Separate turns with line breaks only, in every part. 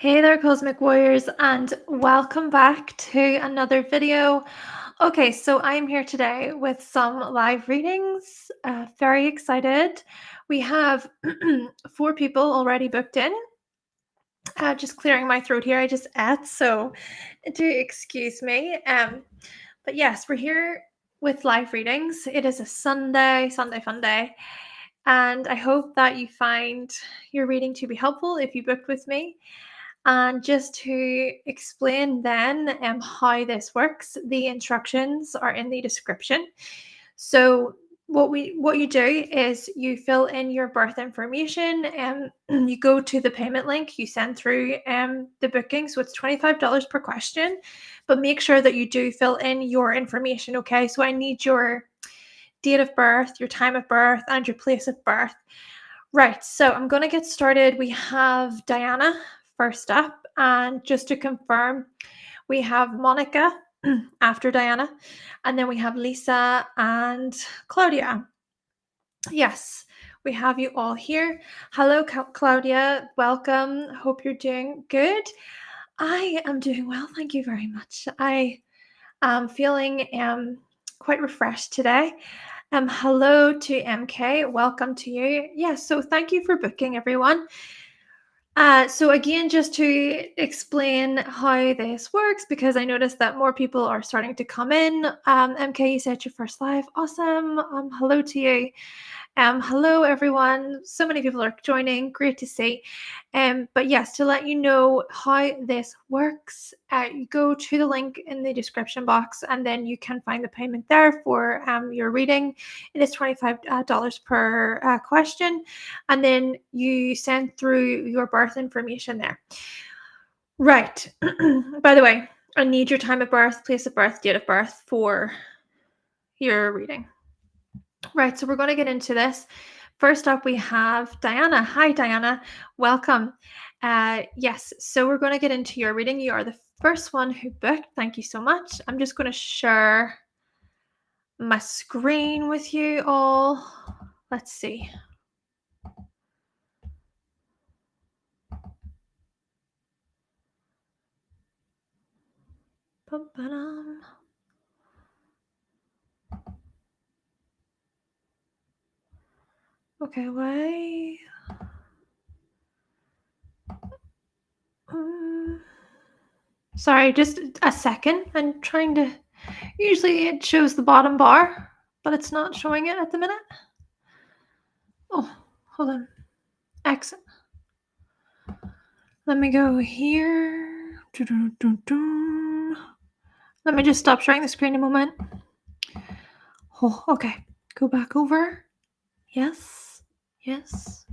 Hey there, Cosmic Warriors, and welcome back to another video. Okay, so I'm here today with some live readings. Very excited. We have 4 people already booked in. Just clearing my throat here. I just ate, so do excuse me. But yes, we're here with live readings. It is a Sunday fun day. And I hope that you find your reading to be helpful if you booked with me. And just to explain then how this works, the instructions are in the description. So what you do is you fill in your birth information and you go to the payment link, you send through the booking. So it's $25 per question, but make sure that you do fill in your information. Okay, so I need your date of birth, your time of birth, and your place of birth. Right, so I'm going to get started. We have Diana first up, and just to confirm, we have Monica after Diana, and then we have Lisa and Claudia. Yes, we have you all here. Hello, Claudia. Welcome. Hope you're doing good. I am doing well. Thank you very much. I am feeling quite refreshed today. Hello to MK. Welcome to you. Yes, so thank you for booking, everyone. So again, just to explain how this works, because I noticed that more people are starting to come in. MK, you said your first live. Awesome. Hello to you. Hello, everyone. So many people are joining. Great to see. But yes, to let you know how this works, you go to the link in the description box, and then you can find the payment there for your reading. It is $25 per question, and then you send through your birth information there. Right. By the way, I need your time of birth, place of birth, date of birth for your reading. Right, so we're going to get into this. First up, we have Diana. Hi, Diana. Welcome. Yes, so we're going to get into your reading. You are the first one who booked. Thank you so much. I'm just going to share my screen with you all. Let's see. Ba-ba-dum. Okay, why? Sorry, just a second. I'm trying to. Usually it shows the bottom bar, but it's not showing it at the minute. Oh, hold on. Exit. Let me go here. Let me just stop sharing the screen a moment. Oh, okay. Go back over. Yes. Yes.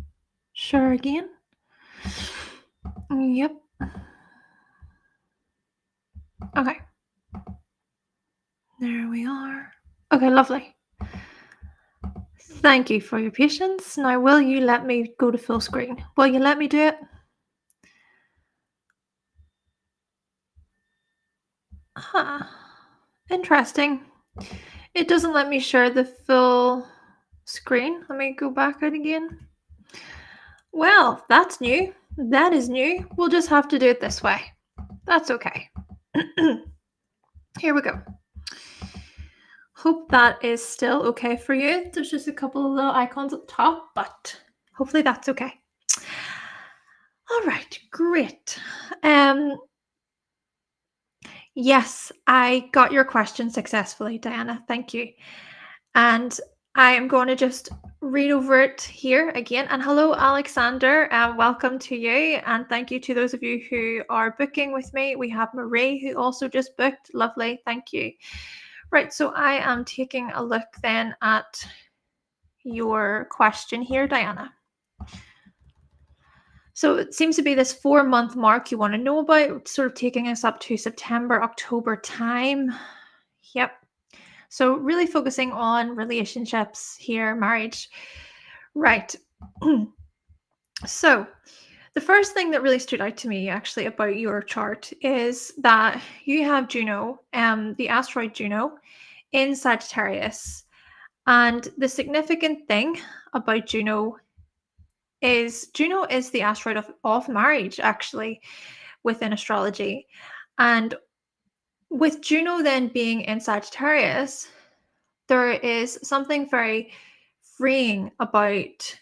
Share again. Yep. Okay. There we are. Okay, lovely. Thank you for your patience. Now, will you let me go to full screen? Will you let me do it? Huh. Interesting. It doesn't let me share the full screen. Let me go back out again. Well, that's new. That is new. We'll just have to do it this way. That's okay. Here we go. Hope that is still okay for you. There's just a couple of little icons at the top, but hopefully that's okay. All right, great. Yes, I got your question successfully, Diana. Thank you. And I am going to just read over it here again. And hello, Alexander. Welcome to you. And thank you to those of you who are booking with me. We have Marie, who also just booked. Lovely. Thank you. Right. So I am taking a look then at your question here, Diana. So it seems to be this 4-month mark you want to know about, sort of taking us up to September, October time. Yep. So really focusing on relationships here, marriage. Right. So the first thing that really stood out to me actually about your chart is that you have Juno, the asteroid Juno, in Sagittarius. And the significant thing about Juno is Juno is the asteroid of marriage, actually, within astrology. And with Juno then being in Sagittarius, there is something very freeing about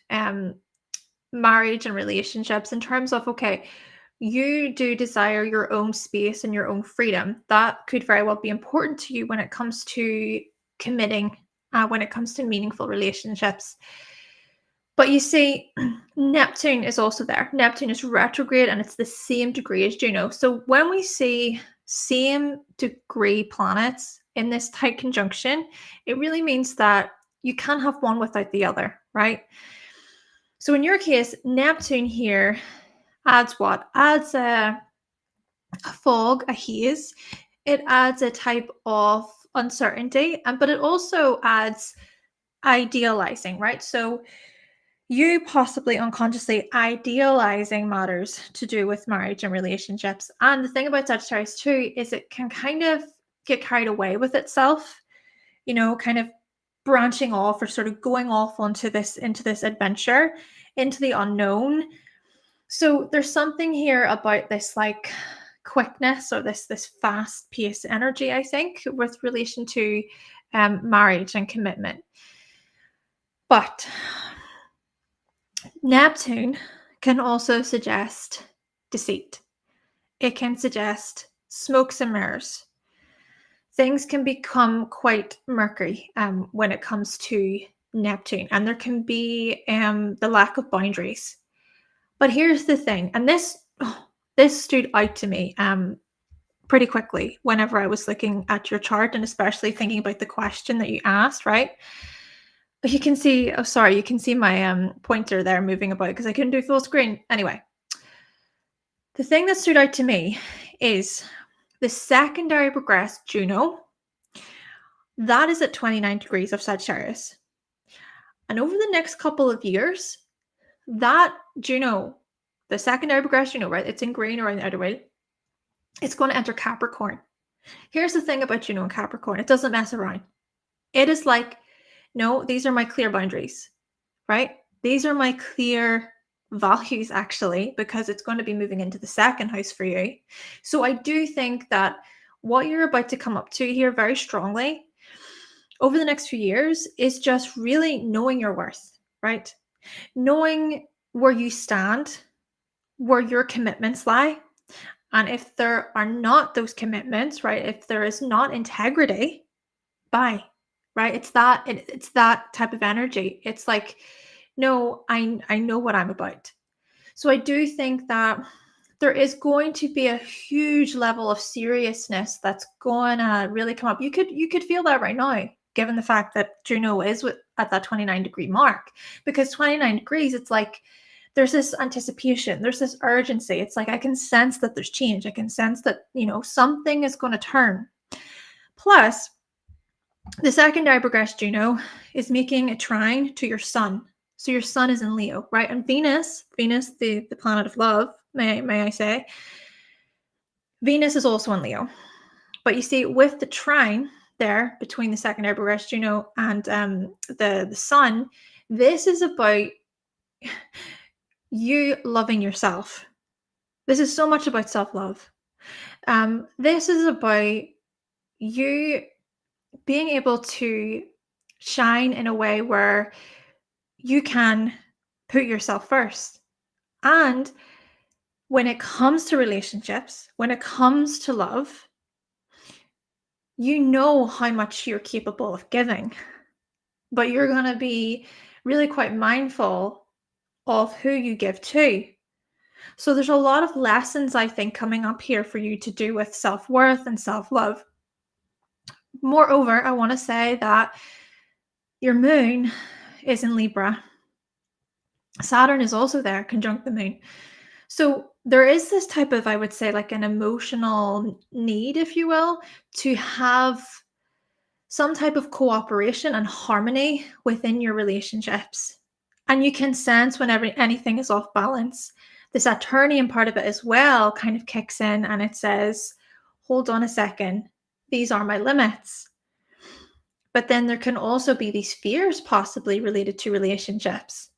marriage and relationships in terms of, okay, you do desire your own space and your own freedom. That could very well be important to you when it comes to committing, when it comes to meaningful relationships. But you see, Neptune is also there. Neptune is retrograde and it's the same degree as Juno. So when we see same degree planets in this tight conjunction, it really means that you can't have one without the other, right? So in your case, Neptune here adds what? Adds a fog, a haze. It adds a type of uncertainty, but it also adds idealizing, right? So you possibly unconsciously idealizing matters to do with marriage and relationships. And the thing about Sagittarius too is it can kind of get carried away with itself, kind of branching off or sort of going off into this adventure, into the unknown. So there's something here about this like quickness or this fast paced energy, I think, with relation to marriage and commitment. But Neptune can also suggest deceit. It can suggest smokes and mirrors. Things can become quite murky when it comes to Neptune, and there can be the lack of boundaries. But here's the thing, and this stood out to me pretty quickly whenever I was looking at your chart, and especially thinking about the question that you asked, right? You can see, you can see my pointer there moving about because I couldn't do full screen. Anyway, the thing that stood out to me is the secondary progressed Juno. That is at 29 degrees of Sagittarius. And over the next couple of years, that Juno, the secondary progressed Juno, right? It's in green or in the outer wheel. It's going to enter Capricorn. Here's the thing about Juno and Capricorn. It doesn't mess around. It is like, no, these are my clear boundaries, right? These are my clear values, actually, because it's going to be moving into the second house for you. So I do think that what you're about to come up to here very strongly over the next few years is just really knowing your worth, right? Knowing where you stand, where your commitments lie. And if there are not those commitments, right? If there is not integrity, bye, right? It's that type of energy. It's like, no, I know what I'm about. So I do think that there is going to be a huge level of seriousness that's going to really come up. You could feel that right now, given the fact that Juno is at that 29 degree mark, because 29 degrees, it's like there's this anticipation, there's this urgency. It's like I can sense that there's change. I can sense that, something is going to turn. Plus, the secondary progressed Juno is making a trine to your sun. So your sun is in Leo, right? And Venus, the planet of love, may I say, Venus is also in Leo. But you see, with the trine there between the secondary progressed Juno and the sun, this is about you loving yourself. This is so much about self-love. This is about you being able to shine in a way where you can put yourself first. And when it comes to relationships, when it comes to love, you know how much you're capable of giving, but you're going to be really quite mindful of who you give to. So there's a lot of lessons, I think, coming up here for you to do with self-worth and self-love. Moreover, I want to say that your moon is in Libra. Saturn is also there, conjunct the moon. So there is this type of, I would say, like an emotional need, if you will, to have some type of cooperation and harmony within your relationships. And you can sense whenever anything is off balance. The Saturnian part of it as well kind of kicks in and it says, hold on a second, these are my limits. But then there can also be these fears possibly related to relationships.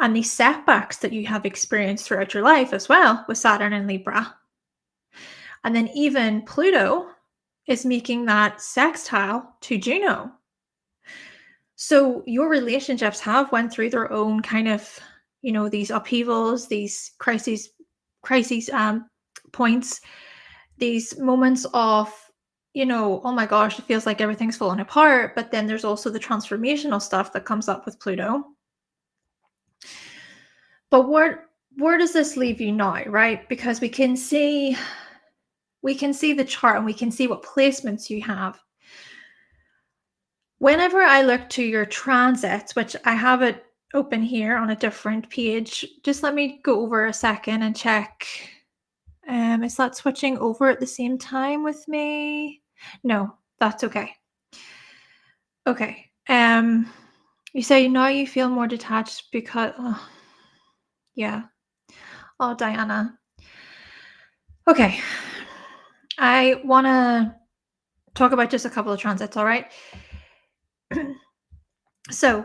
and the setbacks that you have experienced throughout your life as well with Saturn and Libra. And then even Pluto is making that sextile to Juno. So your relationships have went through their own kind of, these upheavals, these crises points, these moments of, oh my gosh, it feels like everything's falling apart. But then there's also the transformational stuff that comes up with Pluto. But where does this leave you now, right? Because we can see the chart and we can see what placements you have. Whenever I look to your transits, which I have it open here on a different page, just let me go over a second and check. Is that switching over at the same time with me? No, that's okay. Okay. You say now you feel more detached because, yeah. Oh, Diana. Okay. I want to talk about just a couple of transits, all right? So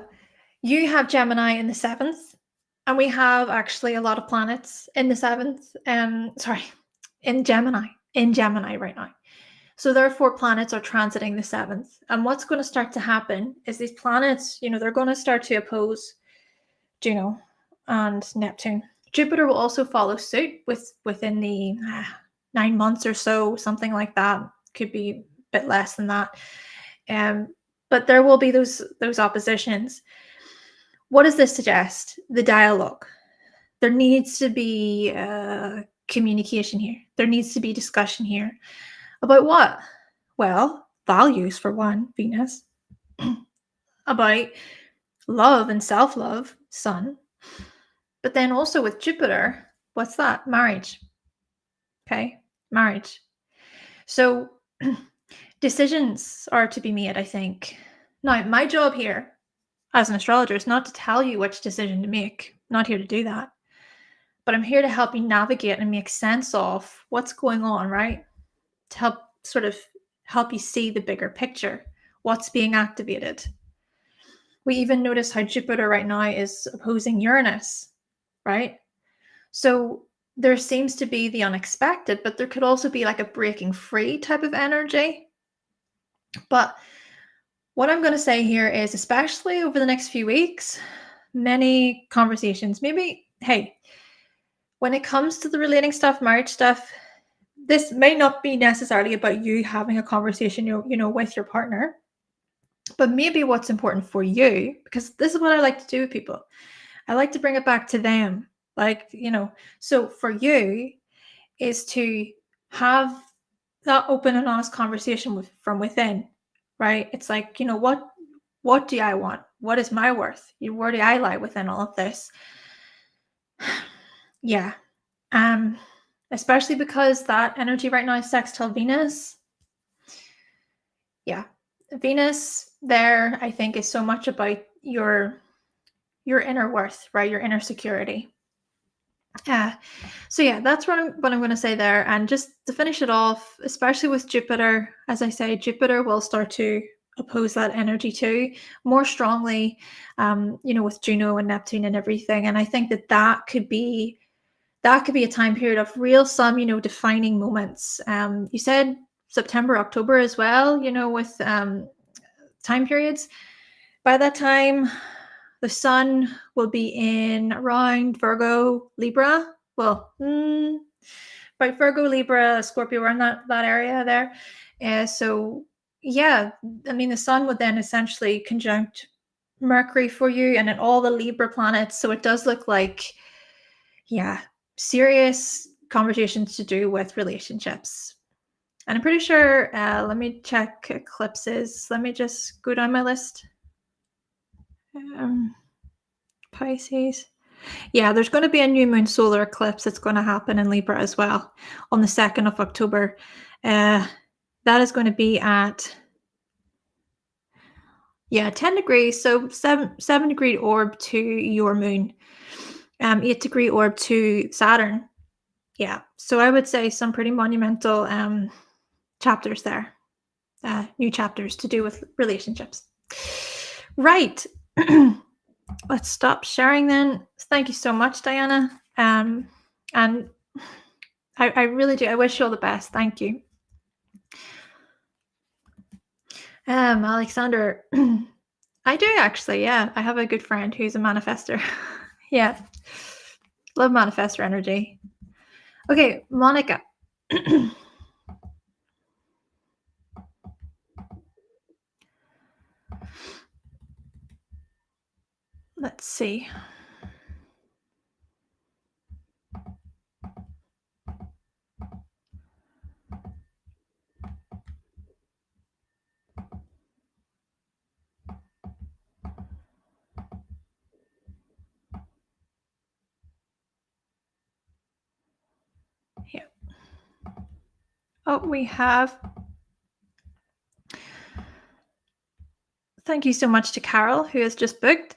you have Gemini in the 7th, and we have actually a lot of planets in the 7th. In Gemini right now. So therefore planets are transiting the 7th. And what's going to start to happen is these planets, they're going to start to oppose Juno and Neptune. Jupiter will also follow suit within the 9 months or so, something like that. Could be a bit less than that. But there will be those oppositions. What does this suggest? The dialogue. There needs to be communication here. There needs to be discussion here. About what? Well, values for one, Venus. About love and self-love, Sun. But then also with Jupiter, what's that? Marriage. Okay, marriage. So decisions are to be made, I think. Now, my job here as an astrologer is not to tell you which decision to make. I'm not here to do that. But I'm here to help you navigate and make sense of what's going on, right? To help you see the bigger picture, what's being activated. We even notice how Jupiter right now is opposing Uranus, right? So there seems to be the unexpected, but there could also be like a breaking free type of energy. But what I'm going to say here is, especially over the next few weeks, many conversations, maybe, hey, when it comes to the relating stuff, marriage stuff, this may not be necessarily about you having a conversation, with your partner, but maybe what's important for you, because this is what I like to do with people. I like to bring it back to them. So for you is to have that open and honest conversation from within, right? It's like, what do I want? What is my worth? Where do I lie within all of this? Yeah. Especially because that energy right now is sextile Venus. Yeah. Venus there, I think, is so much about your inner worth, right? Your inner security. So yeah, that's what I'm going to say there. And just to finish it off, especially with Jupiter, as I say, Jupiter will start to oppose that energy too, more strongly, with Juno and Neptune and everything. And I think that could be a time period of real defining moments. You said September, October as well, with time periods. By that time, the sun will be in around Virgo, Libra. Well, right, Virgo, Libra, Scorpio, around that area there. So yeah, I mean, the sun would then essentially conjunct Mercury for you and then all the Libra planets. So it does look like, yeah, serious conversations to do with relationships. And I'm pretty sure, let me check eclipses. Let me just go down my list. Pisces. Yeah, there's going to be a new moon solar eclipse that's going to happen in Libra as well on the 2nd of October. That is going to be at 10 degrees, so 7 degree orb to your moon, 8 degree orb to Saturn. Yeah, so I would say some pretty monumental chapters there, new chapters to do with relationships. Right. let's stop sharing then. Thank you so much, Diana. And I really do. I wish you all the best. Thank you. Alexander, I do actually. Yeah, I have a good friend who's a manifester. Yeah, love manifester energy. Okay, Monica. Let's see. Yeah. Oh, we have. Thank you so much to Carol, who has just booked.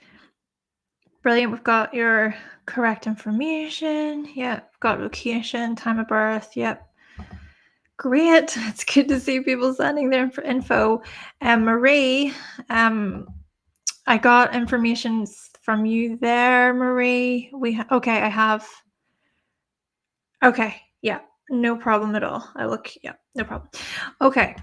Brilliant. We've got your correct information. Yeah. We've got location, time of birth. Yep. Great. It's good to see people sending their info. Marie, I got information from you there, Marie. Okay, I have. Okay, yeah, no problem at all. Yeah, no problem. Okay.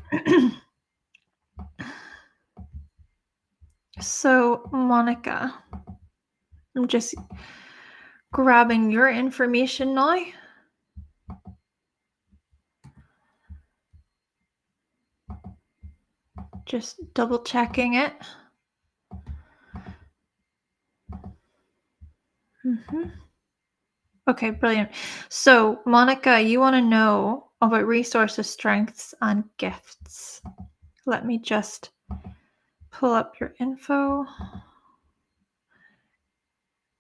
So, Monica, I'm just grabbing your information now. Just double checking it. Okay, brilliant. So, Monica, you want to know about resources, strengths, and gifts. Let me just pull up your info.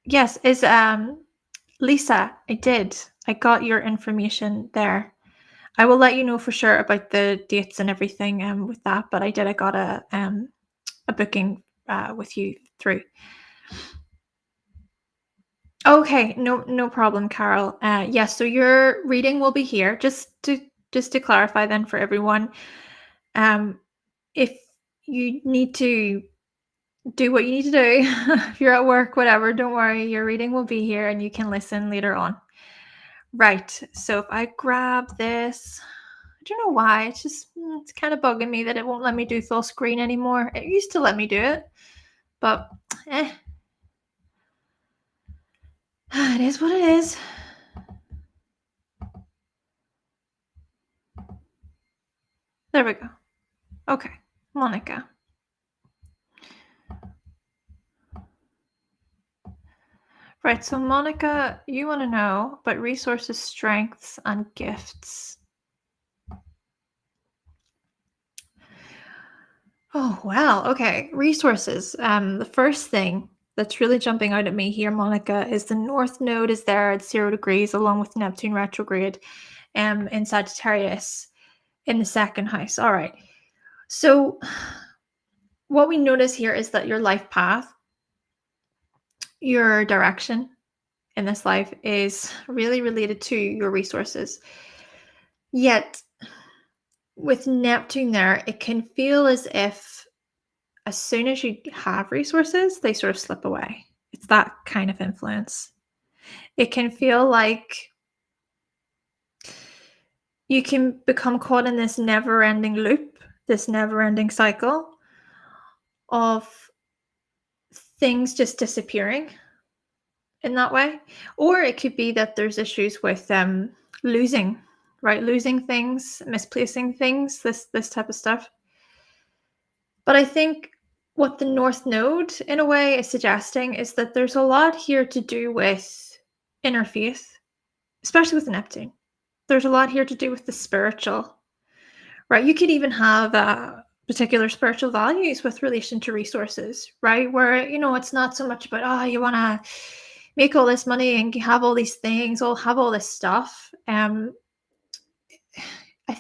Yes, is Lisa, I did. I got your information there. I will let you know for sure about the dates and everything with that, but I got a booking with you through. Okay, no problem, Carol. Yes, so your reading will be here. Just to clarify then for everyone, if you need to do what you need to do, if you're at work, whatever, don't worry, your reading will be here and you can listen later on. Right, so if I grab this, I don't know why, it's kind of bugging me that it won't let me do full screen anymore. It used to let me do it, but it is what it is. There we go. Okay, Monica. Right, so Monica, you want to know about resources, strengths, and gifts. Oh, wow. Okay, resources. The first thing that's really jumping out at me here, Monica, is the North Node is there at 0 degrees, along with Neptune retrograde, in Sagittarius in the second house. All right. So, what we notice here is that your life path, your direction in this life is really related to your resources. Yet, with Neptune there, it can feel as if as soon as you have resources, they sort of slip away. It's that kind of influence. It can feel like you can become caught in this never ending loop, this never ending cycle of things just disappearing in that way. Or it could be that there's issues with losing, right? Losing things, misplacing things, this type of stuff. But I think what the North Node, in a way, is suggesting is that there's a lot here to do with inner faith, especially with Neptune. There's a lot here to do with the spiritual, right? You could even have particular spiritual values with relation to resources, right? Where, it's not so much about, you want to make all this money and have all these things, or have all this stuff. I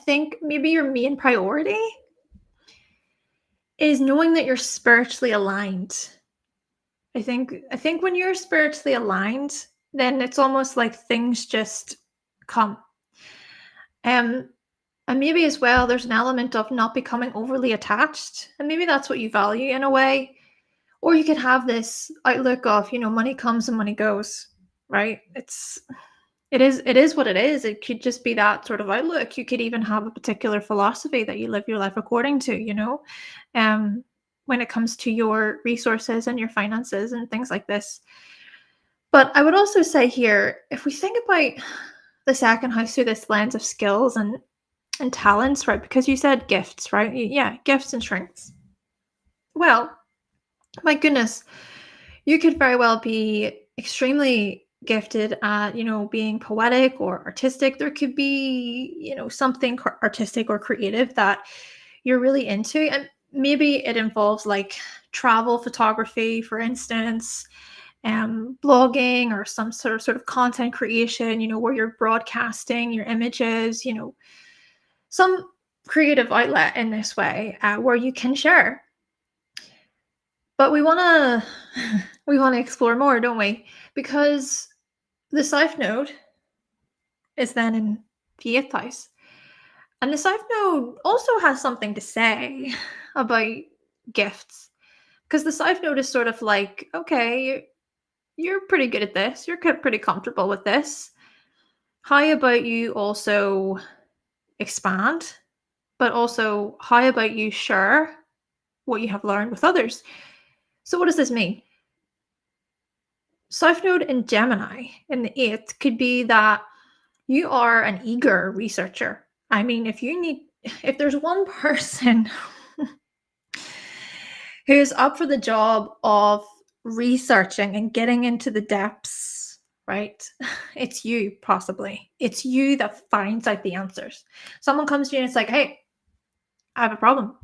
think maybe your main priority is knowing that you're spiritually aligned. I think when you're spiritually aligned, then it's almost like things just come. And maybe as well, there's an element of not becoming overly attached. And maybe that's what you value in a way. Or you could have this outlook of, money comes and money goes, right? It is what it is. It could just be that sort of outlook. You could even have a particular philosophy that you live your life according to, um, when it comes to your resources and your finances and things like this. But I would also say here, if we think about the second house through this lens of skills and talents, right? Because you said gifts, right? Yeah, gifts and strengths. Well, my goodness, you could very well be extremely gifted at, being poetic or artistic. There could be, something artistic or creative that you're really into. And maybe it involves like travel photography, for instance, blogging or some sort of content creation, where you're broadcasting your images, some creative outlet in this way where you can share. But we want to we want to explore more, don't we? Because the South Node is then in the eighth house. And the South Node also has something to say about gifts. Because the South Node is sort of like, okay, you're pretty good at this. You're pretty comfortable with this. How about you also expand? But also, how about you share what you have learned with others? So what does this mean? South Node in Gemini in the eighth could be that you are an eager researcher. I mean, if there's one person who's up for the job of researching and getting into the depths, right? It's you, possibly. It's you that finds out the answers. Someone comes to you and it's like, hey, I have a problem.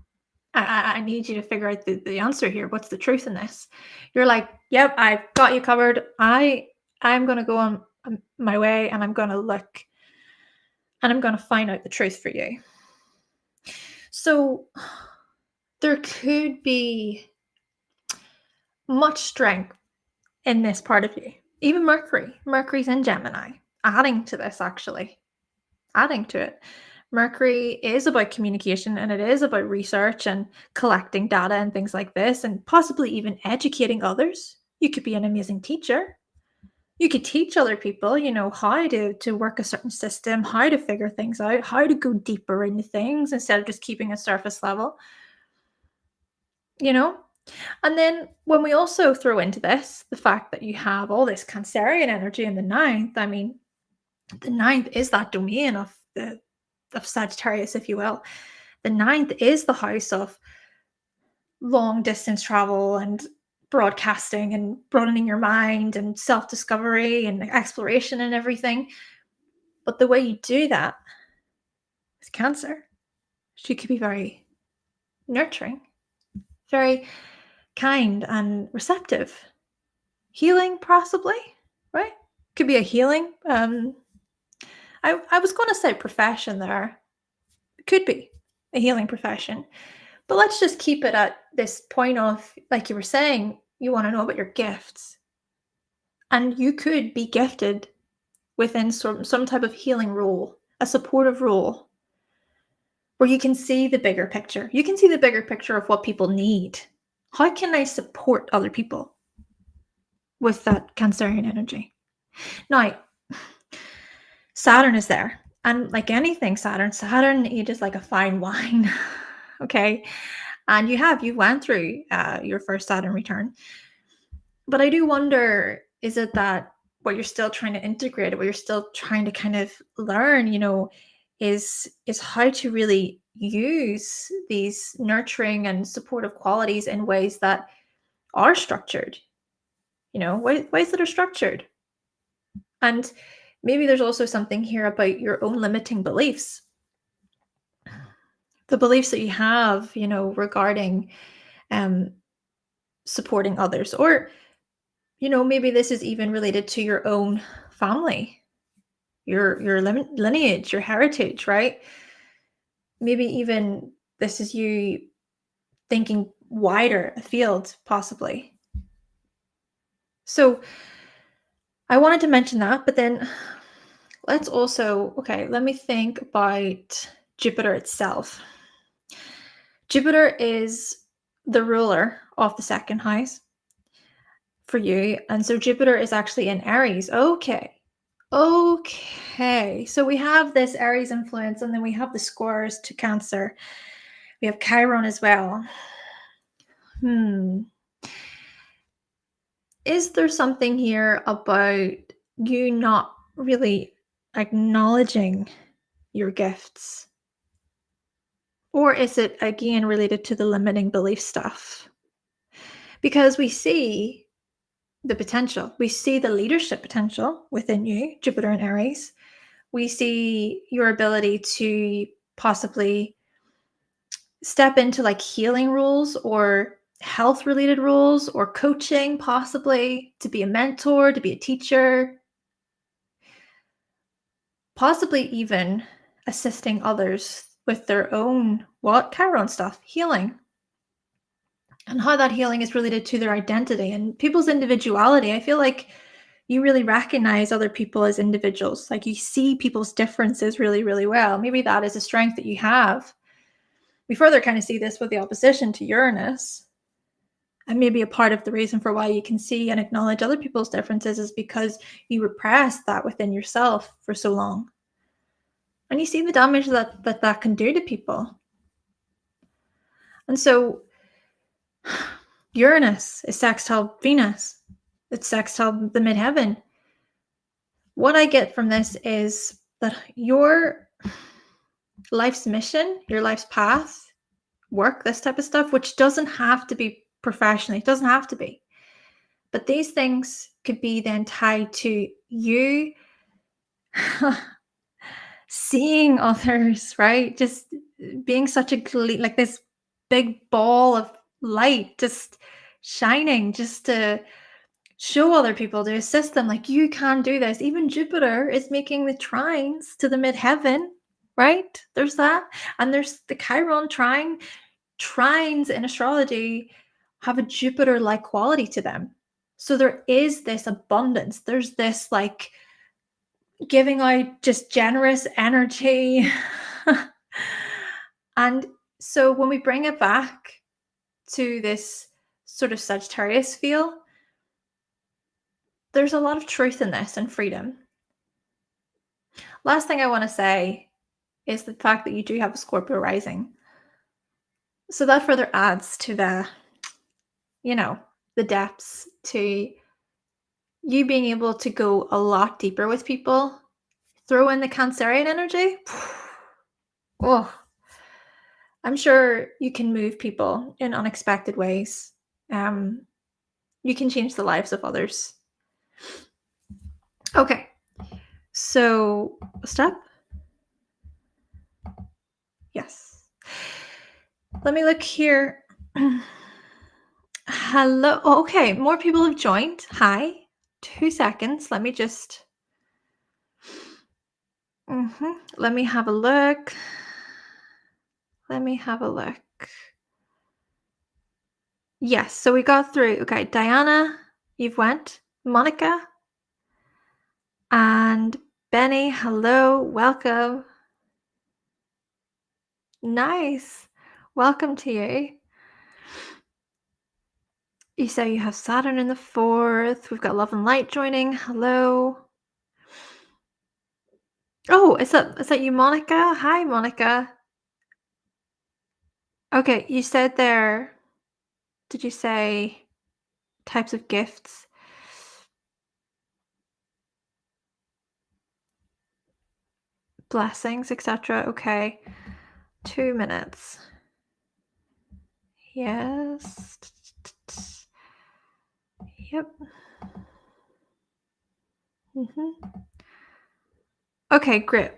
I need you to figure out the answer here. What's the truth in this? You're like, yep, I've got you covered. I'm going to go on my way and I'm going to look and I'm going to find out the truth for you. So there could be much strength in this part of you. Even Mercury's in Gemini, adding to this, actually, adding to it. Mercury is about communication and it is about research and collecting data and things like this, and possibly even educating others. You could be an amazing teacher. You could teach other people, how to work a certain system, how to figure things out, how to go deeper into things instead of just keeping a surface level, And then when we also throw into this the fact that you have all this Cancerian energy in the ninth, I mean, the ninth is that domain of Sagittarius, if you will. The ninth is the house of long distance travel and broadcasting and broadening your mind and self-discovery and exploration and everything. But the way you do that with Cancer, she could be very nurturing, very kind and receptive. Healing, possibly, right? Could be a healing. I was going to say profession there. It could be a healing profession. But let's just keep it at this point of, like you were saying, you want to know about your gifts. And you could be gifted within some type of healing role, a supportive role, where you can see the bigger picture. You can see the bigger picture of what people need. How can I support other people with that Cancerian energy? Now, Saturn is there. And like anything Saturn ages like a fine wine. Okay. And you went through your first Saturn return. But I do wonder, is it that what you're still trying to integrate, what you're still trying to kind of learn, is how to really use these nurturing and supportive qualities in ways that are structured, ways that are structured. And maybe there's also something here about your own limiting beliefs. The beliefs that you have, regarding supporting others. Or, maybe this is even related to your own family, your lineage, your heritage, right? Maybe even this is you thinking wider afield, possibly. So I wanted to mention that, but then let's also, let me think about Jupiter itself. Jupiter is the ruler of the second house. for you. And so Jupiter is actually in Aries. Okay. Okay. So we have this Aries influence, and then we have the squares to Cancer. We have Chiron as well. Is there something here about you not really acknowledging your gifts? Or is it again related to the limiting belief stuff? Because we see the potential, we see the leadership potential within you, Jupiter and Aries. We see your ability to possibly step into like healing roles or health related roles or coaching, possibly to be a mentor, to be a teacher, possibly even assisting others with their own Chiron stuff, healing, and how that healing is related to their identity and people's individuality. I feel like you really recognize other people as individuals. Like you see people's differences really, really well. Maybe that is a strength that you have. We further kind of see this with the opposition to Uranus. And maybe a part of the reason for why you can see and acknowledge other people's differences is because you repressed that within yourself for so long. And you see the damage that can do to people. And so Uranus is sextile Venus. It's sextile the midheaven. What I get from this is that your life's mission, your life's path, work, this type of stuff, which doesn't have to be professionally, it doesn't have to be. But these things could be then tied to you seeing others, right? Just being such a like this big ball of light, just shining, just to show other people, to assist them, like you can do this. Even Jupiter is making the trines to the midheaven, right? There's that. And there's the Chiron trine. Trines in astrology have a Jupiter-like quality to them. So there is this abundance. There's this like giving out just generous energy. And so when we bring it back to this sort of Sagittarius feel, there's a lot of truth in this and freedom. Last thing I want to say is the fact that you do have a Scorpio rising. So that further adds to the, the depths, to you being able to go a lot deeper with people. Throw in the Cancerian energy. Oh, I'm sure you can move people in unexpected ways. You can change the lives of others. Okay, so step. Yes. Let me look here. Hello. Okay, more people have joined. Hi. 2 seconds. Let me just. Let me have a look. Yes, so we got through. Okay, Diana, you've went. Monica and Benny, hello, welcome. Nice. Welcome to you. You say you have Saturn in the 4th. We've got Love and Light joining. Hello. Oh, is that you, Monica? Hi, Monica. Okay, you said there, did you say types of gifts? Blessings, etc. Okay. 2 minutes. Yes. Yep. Okay, great.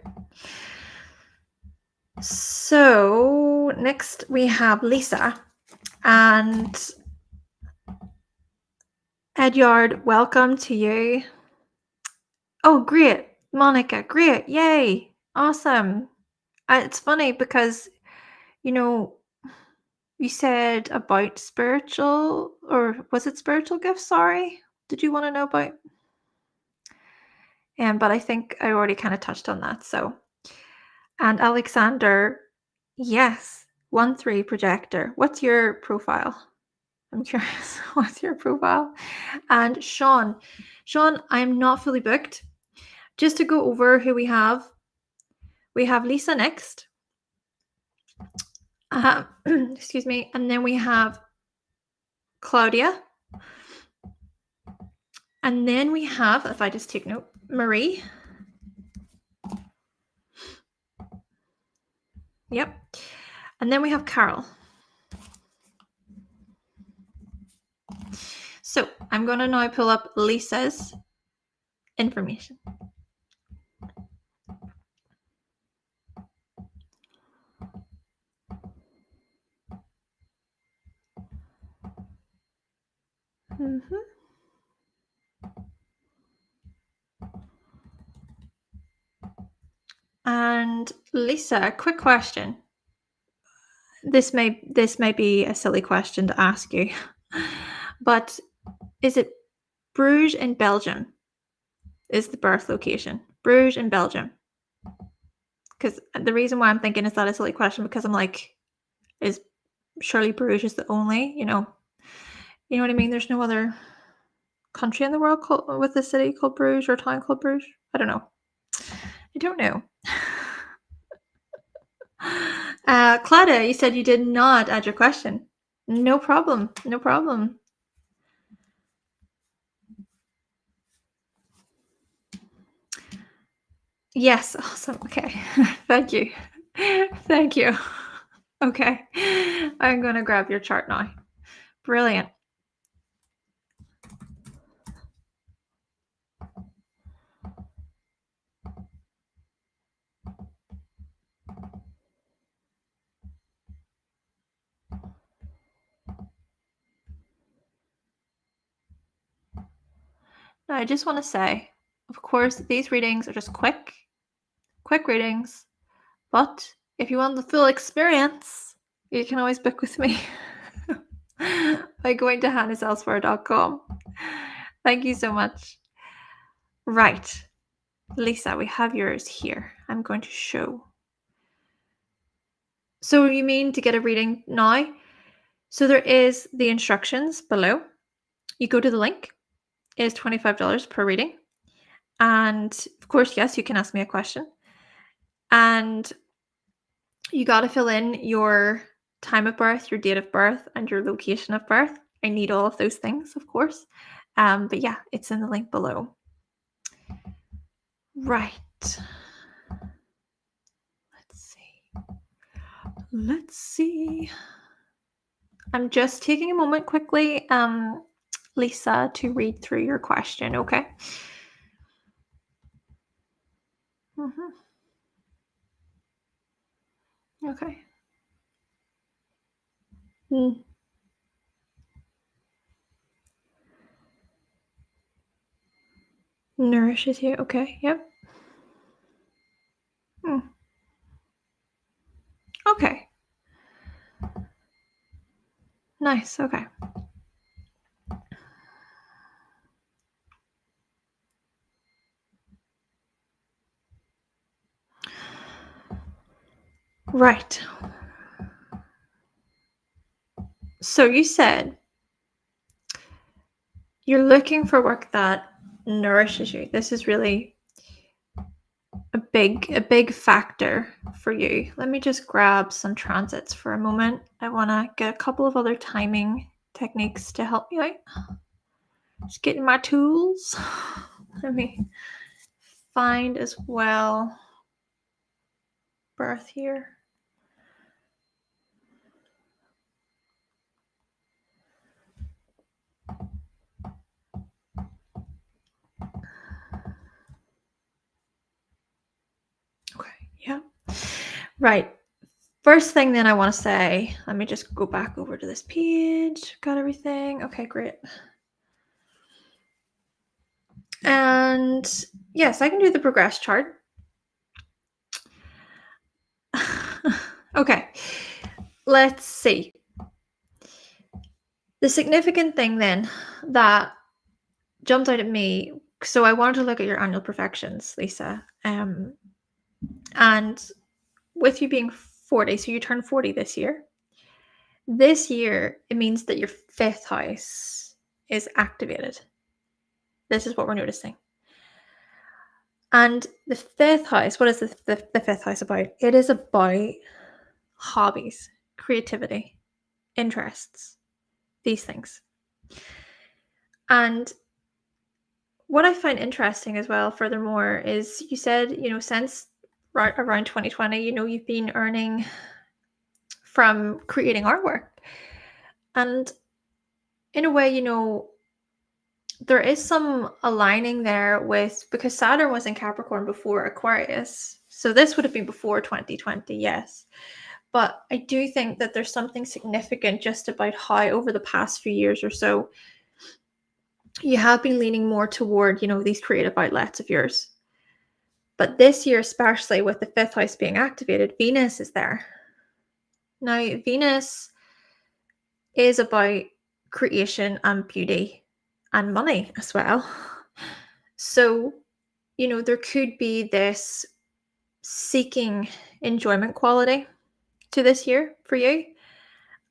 So next we have Lisa and Edyard. Welcome to you. Oh, great. Monica, great. Yay. Awesome. It's funny because, you said about spiritual, or was it spiritual gifts? Sorry. Did you want to know about? But I think I already kind of touched on that. So, and Alexander, yes, 1-3 projector. What's your profile? I'm curious. What's your profile? And Sean, I'm not fully booked. Just to go over who we have Lisa next. Excuse me. And then we have Claudia. And then we have, if I just take note, Marie. Yep. And then we have Carol. So I'm going to now pull up Lisa's information. And Lisa, quick question. This may be a silly question to ask you, but is it Bruges in Belgium? Is the birth location Bruges in Belgium? Because the reason why I'm thinking is that a silly question, because I'm like, is surely Bruges is the only, you know what I mean? There's no other country in the world with a city called Bruges or a town called Bruges. I don't know. Claudia, you said you did not add your question. No problem. Yes, awesome. Okay. Thank you. Okay. I'm going to grab your chart now. Brilliant. Now, I just want to say, of course, these readings are just quick readings, but if you want the full experience, you can always book with me by going to hannahselsewhere.com. Thank you so much. Right. Lisa, we have yours here. I'm going to show. So you mean to get a reading now? So there is the instructions below. You go to the link. It is $25 per reading. And of course, yes, you can ask me a question. And you got to fill in your time of birth, your date of birth, and your location of birth. I need all of those things, of course. But yeah, it's in the link below. Right. Let's see. I'm just taking a moment quickly, Lisa, to read through your question, okay? Okay. Nourishes you. Okay. Yep. Okay. Nice. Okay. Right. So you said you're looking for work that nourishes you. This is really a big factor for you. Let me just grab some transits for a moment. I want to get a couple of other timing techniques to help me out. Just getting my tools. Let me find as well birth here. Okay, yeah. Right. First thing then I want to say, let me just go back over to this page. Got everything. Okay, great. And yes, I can do the progress chart. Okay, let's see. The significant thing then that jumped out at me, so I wanted to look at your annual perfections, Lisa. And with you being 40, so you turned 40 this year. This year, it means that your 5th house is activated. This is what we're noticing. And the 5th house, what is the 5th house about? It is about hobbies, creativity, interests, these things. And what I find interesting as well, furthermore, is you said, since around 2020, you've been earning from creating artwork. And in a way, there is some aligning there because Saturn was in Capricorn before Aquarius. So this would have been before 2020, yes. But I do think that there's something significant just about how over the past few years or so, you have been leaning more toward, these creative outlets of yours. But this year, especially with the 5th house being activated, Venus is there. Now, Venus is about creation and beauty and money as well. So, there could be this seeking enjoyment quality to this year for you,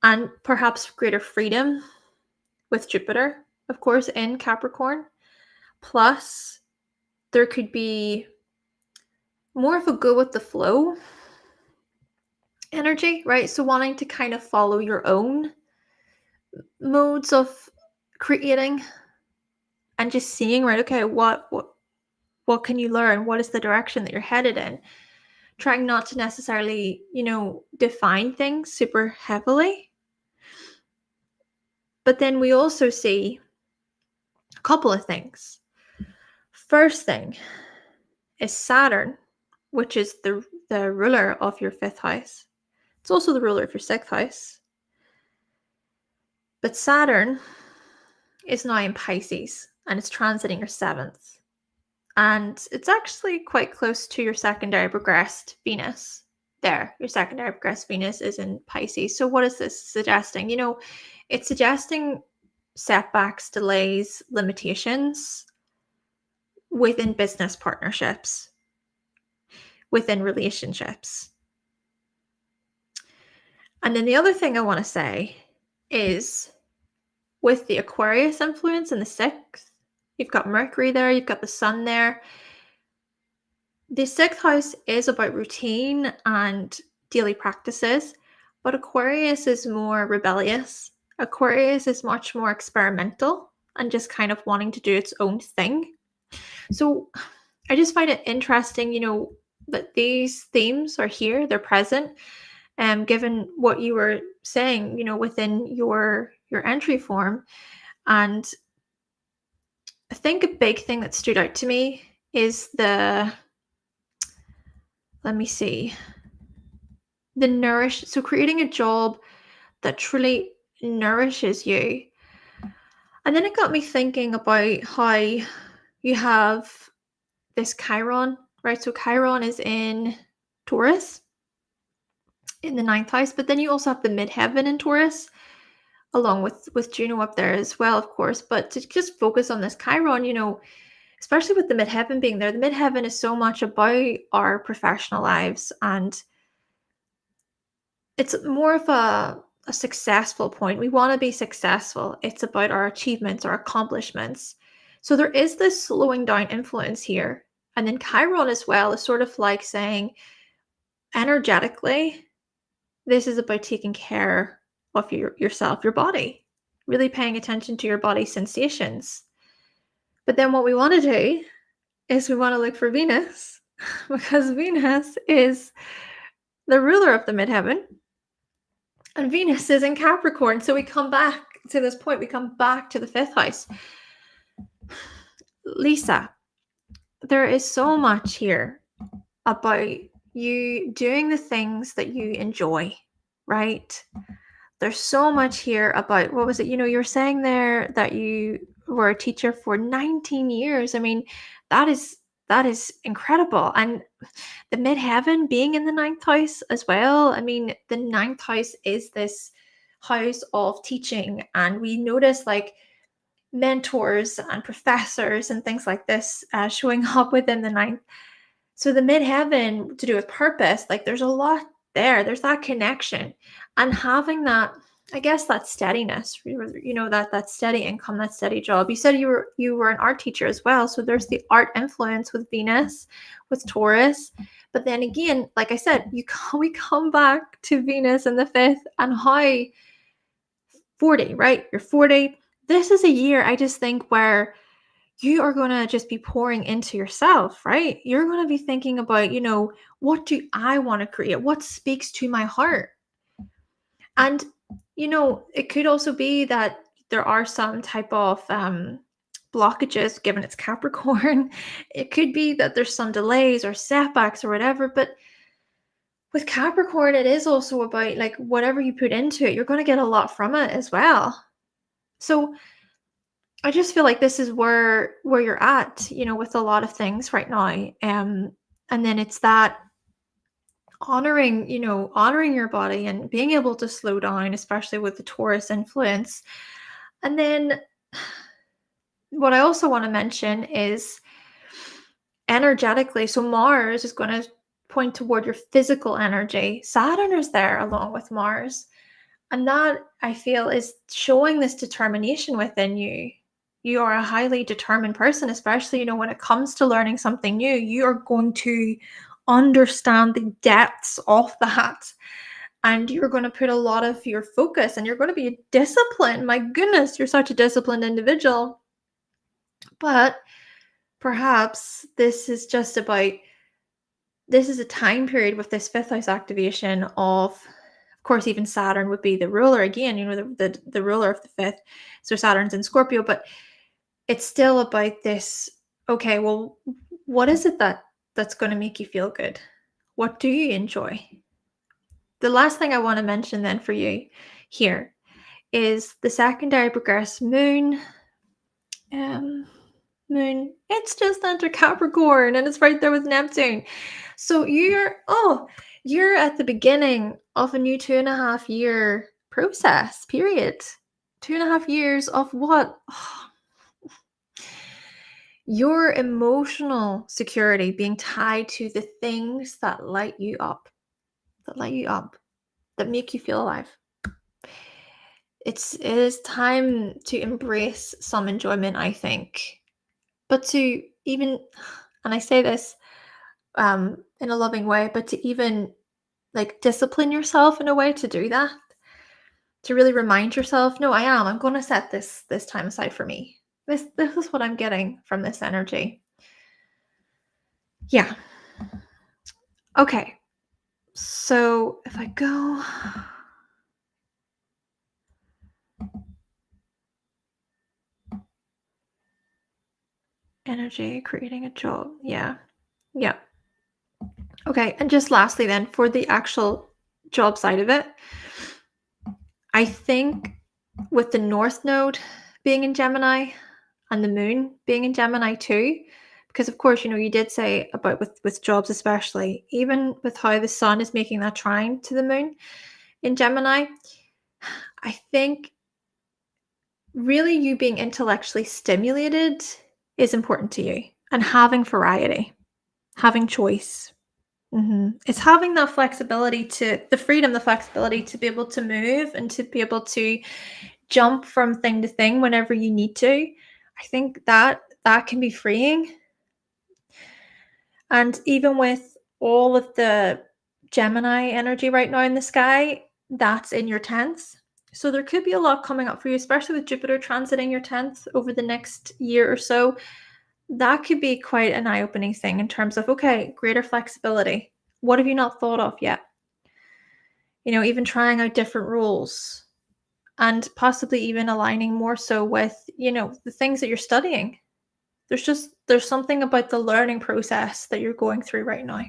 and perhaps greater freedom with Jupiter, of course, in Capricorn. Plus, there could be more of a go with the flow energy, right? So wanting to kind of follow your own modes of creating and just seeing, right, okay, what can you learn? What is the direction that you're headed in? Trying not to necessarily, define things super heavily. But then we also see a couple of things. First thing is Saturn, which is the ruler of your 5th house. It's also the ruler of your 6th house. But Saturn is now in Pisces and it's transiting your 7th. And it's actually quite close to your secondary progressed Venus. There, your secondary progressed Venus is in Pisces. So what is this suggesting? It's suggesting setbacks, delays, limitations within business partnerships, within relationships. And then the other thing I want to say is with the Aquarius influence in the 6th, you've got Mercury there, you've got the Sun there. The 6th house is about routine and daily practices, but Aquarius is more rebellious. Aquarius is much more experimental and just kind of wanting to do its own thing. So I just find it interesting, that these themes are here, they're present, given what you were saying, within your entry form. And I think a big thing that stood out to me is the so creating a job that truly nourishes you. And then it got me thinking about how you have this Chiron, right? So Chiron is in Taurus in the 9th house, but then you also have the midheaven in Taurus, along with Juno up there as well, of course. But to just focus on this Chiron, especially with the midheaven being there, the midheaven is so much about our professional lives, and it's more of a successful point. We want to be successful. It's about our achievements, our accomplishments. So there is this slowing down influence here. And then Chiron as well is sort of like saying, energetically, this is about taking care of yourself, your body, really paying attention to your body's sensations. But then what we want to do is we want to look for Venus, because Venus is the ruler of the midheaven. And Venus is in Capricorn. So we come back to this point. We come back to the 5th house. Lisa, there is so much here about you doing the things that you enjoy, right? There's so much here about, what was it? You were saying there that you were a teacher for 19 years. I mean, that is incredible. And the midheaven being in the 9th house as well. I mean, the 9th house is this house of teaching, and we notice like mentors and professors and things like this showing up within the 9th. So the midheaven to do with purpose, like there's a lot there. There's that connection, and having that I guess that steadiness, that steady income, that steady job. You said you were an art teacher as well, so there's the art influence with Venus, with Taurus. But then again, like I said, we come back to Venus in the fifth and how 40, right? You're 40. This is a year I just think where you are going to just be pouring into yourself, right? You're going to be thinking about, what do I want to create? What speaks to my heart? And, it could also be that there are some type of blockages given it's Capricorn. It could be that there's some delays or setbacks or whatever. But with Capricorn, it is also about like whatever you put into it, you're going to get a lot from it as well. So I just feel like this is where you're at, with a lot of things right now. And then it's that honoring your body and being able to slow down, especially with the Taurus influence. And then what I also want to mention is energetically. So Mars is going to point toward your physical energy. Saturn is there along with Mars. And that, I feel, is showing this determination within you. You are a highly determined person, especially, when it comes to learning something new. You are going to understand the depths of that. And you're going to put a lot of your focus and you're going to be disciplined. My goodness, you're such a disciplined individual. But perhaps this is a time period with this fifth house activation of course, even Saturn would be the ruler again, the ruler of the fifth. So Saturn's in Scorpio, but it's still about this. Okay, well, what is it that's going to make you feel good? What do you enjoy? The last thing I want to mention then for you here is the secondary progressed moon. It's just under Capricorn and it's right there with Neptune. So you're at the beginning of a new 2.5 year process period. 2.5 years of what? Your emotional security being tied to the things that light you up, that make you feel alive. It is time to embrace some enjoyment, I think. But to even, and I say this in a loving way, but to even like discipline yourself in a way to do that, to really remind yourself, no, I'm going to set this time aside for me. This is what I'm getting from this energy. Yeah. Okay. So if I go energy, creating a job. Yeah. Yeah. Okay. And just lastly then, for the actual job side of it, I think with the North Node being in Gemini and the Moon being in Gemini too, because of course, you did say about with jobs especially, even with how the Sun is making that trine to the Moon in Gemini, I think really you being intellectually stimulated is important to you, and having variety, having choice. It's having that flexibility, the freedom, the flexibility to be able to move and to be able to jump from thing to thing whenever you need to. I think that can be freeing. And even with all of the Gemini energy right now in the sky, that's in your 10th. So there could be a lot coming up for you, especially with Jupiter transiting your 10th over the next year or so. That could be quite an eye-opening thing in terms of, okay, greater flexibility. What have you not thought of yet? Even trying out different roles and possibly even aligning more so with, the things that you're studying. There's something about the learning process that you're going through right now.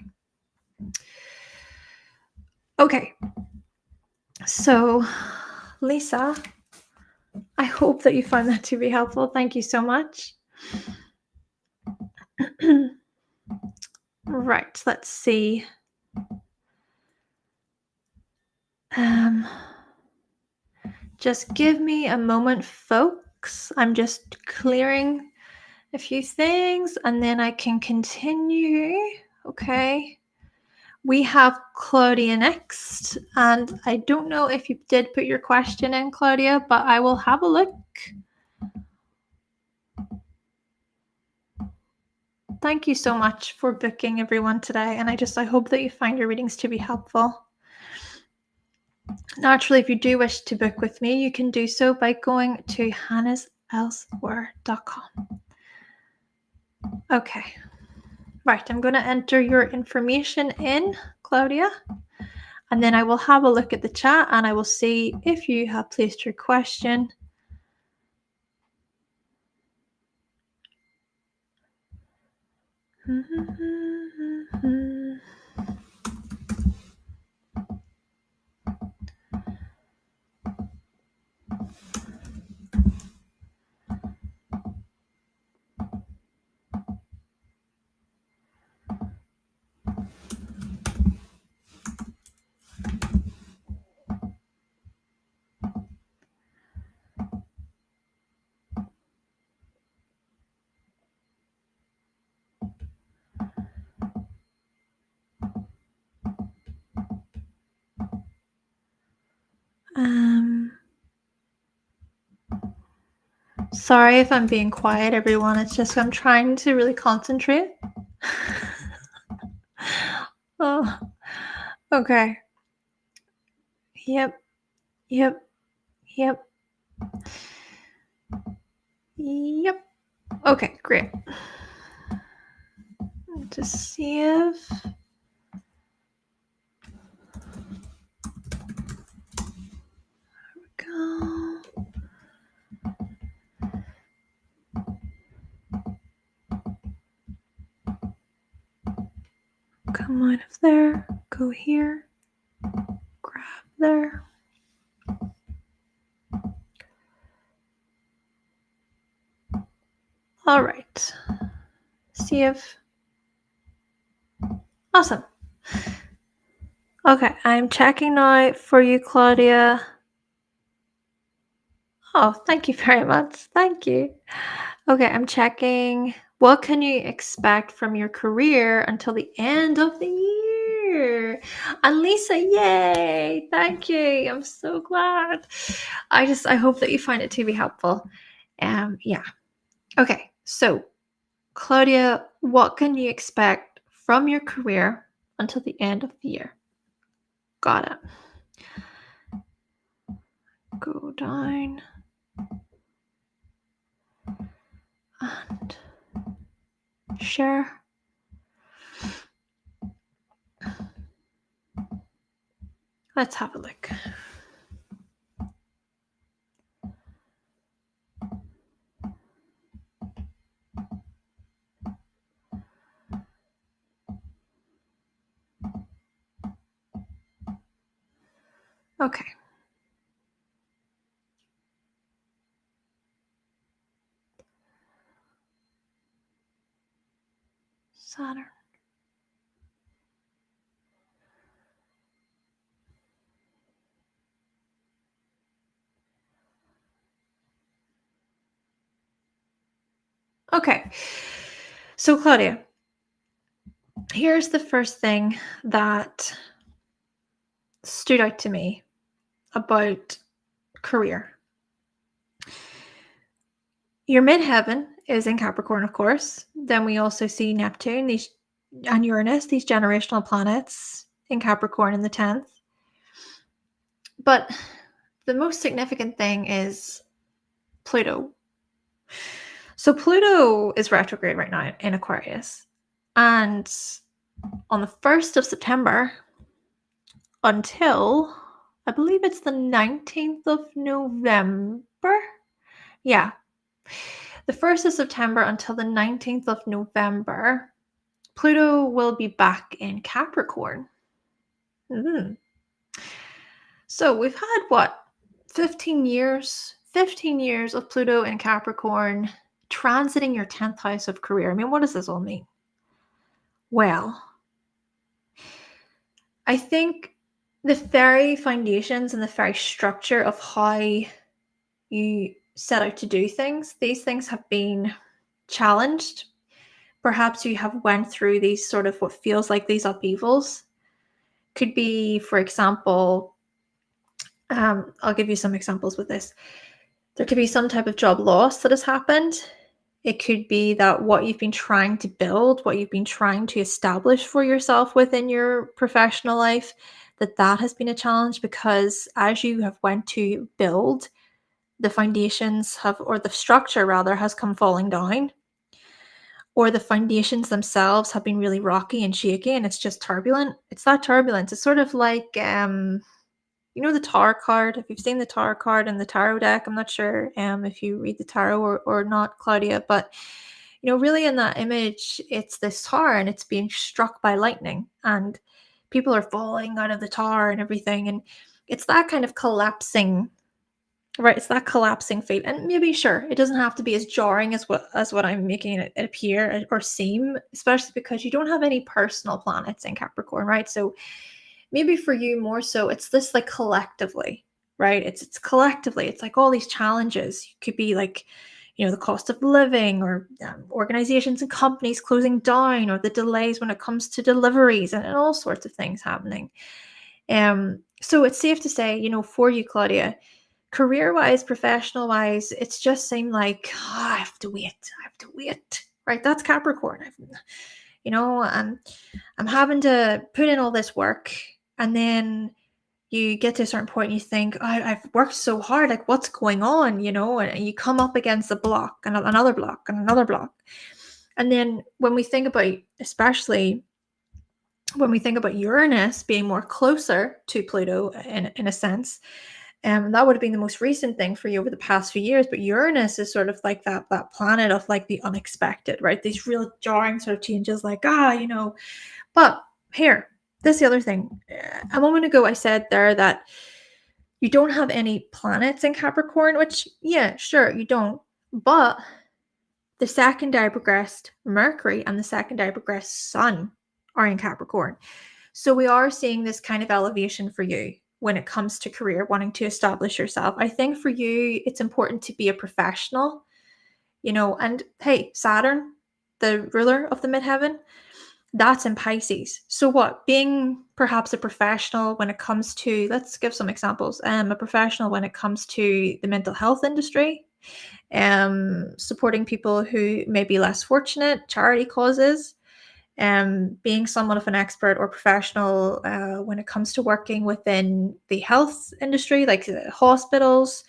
Okay. So, Lisa, I hope that you found that to be helpful. Thank you so much. Right, let's see. Just give me a moment, folks. I'm just clearing a few things and then I can continue. Okay. we have Claudia next, and I don't know if you did put your question in, Claudia, but I will have a look. Thank you so much for booking, everyone, today, and I hope that you find your readings to be helpful. Naturally, if you do wish to book with me, you can do so by going to hannahselsewhere.com. Okay. Right, I'm going to enter your information in, Claudia, and then I will have a look at the chat and I will see if you have placed your question. Sorry if I'm being quiet, everyone. It's just I'm trying to really concentrate. Oh, okay. Yep. Okay, great. Just see if... There we go. Come out of there, go here, grab there. All right. See if... Awesome. Okay, I'm checking now for you, Claudia. Oh, thank you very much. Thank you. Okay, I'm checking. What can you expect from your career until the end of the year? And Lisa, yay! Thank you. I'm so glad. I hope that you find it to be helpful. Yeah. Okay, so Claudia, what can you expect from your career until the end of the year? Got it. Go down. And share. Let's have a look. Okay. Saturn. Okay. So Claudia, here's the first thing that stood out to me about career. Your midheaven is in Capricorn, of course. Then we also see Neptune, and Uranus, these generational planets in Capricorn in the 10th. But the most significant thing is Pluto. So Pluto is retrograde right now in Aquarius. And on the 1st of September until, I believe it's the 19th of November. Yeah. The 1st of September until the 19th of November, Pluto will be back in Capricorn. So we've had, 15 years? 15 years of Pluto in Capricorn transiting your 10th house of career. I mean, what does this all mean? Well, I think the very foundations and the very structure of how you set out to do things, these things have been challenged. Perhaps you have went through these sort of what feels like these upheavals. Could be, for example, I'll give you some examples with this. There could be some type of job loss that has happened. It could be that what you've been trying to build, what you've been trying to establish for yourself within your professional life, that has been a challenge, because as you have went to build, the foundations have, or the structure rather, has come falling down, or the foundations themselves have been really rocky and shaky and it's just turbulent. It's that turbulence. It's sort of like the Tower card. If you've seen the Tower card in the tarot deck, I'm not sure if you read the tarot or not, Claudia, but really in that image, it's this tower and it's being struck by lightning and people are falling out of the tower and everything. And it's that kind of collapsing, right? It's that collapsing fate. And maybe, sure, it doesn't have to be as jarring as what I'm making it appear or seem, especially because you don't have any personal planets in Capricorn, right? So maybe for you more so, it's this like collectively, right? It's collectively. It's like all these challenges. It could be like, the cost of living, or organizations and companies closing down, or the delays when it comes to deliveries, and all sorts of things happening. So it's safe to say, for you, Claudia, career-wise, professional-wise, it's just seemed like, I have to wait, right? That's Capricorn. I'm having to put in all this work, and then you get to a certain point and you think, I've worked so hard, like what's going on, and you come up against a block and another block and another block. And then when we think about, especially when we think about Uranus being more closer to Pluto in a sense, that would have been the most recent thing for you over the past few years. But Uranus is sort of like that planet of like the unexpected, right? These real jarring sort of changes, like, but here, this is the other thing. A moment ago, I said there that you don't have any planets in Capricorn, which, yeah, sure, you don't. But the secondary progressed Mercury and the secondary progressed Sun are in Capricorn. So we are seeing this kind of elevation for you when it comes to career, wanting to establish yourself. I think for you, it's important to be a professional, and hey, Saturn, the ruler of the midheaven, that's in Pisces. So what? Being perhaps a professional when it comes to, let's give some examples. A professional when it comes to the mental health industry, supporting people who may be less fortunate, charity causes, being somewhat of an expert or professional when it comes to working within the health industry, like hospitals,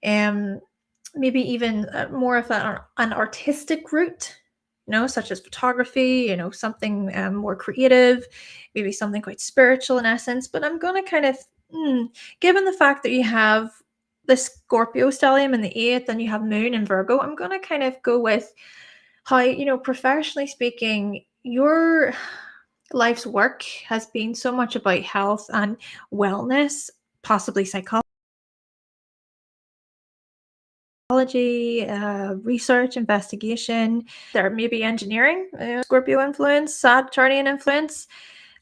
maybe even more of an artistic route, such as photography, something more creative, maybe something quite spiritual in essence. But I'm going to kind of, given the fact that you have the Scorpio stellium in the 8th and you have Moon in Virgo, I'm going to kind of go with how, professionally speaking, your life's work has been so much about health and wellness, possibly psychology, research, investigation. There may be engineering, Scorpio influence, Saturnian influence,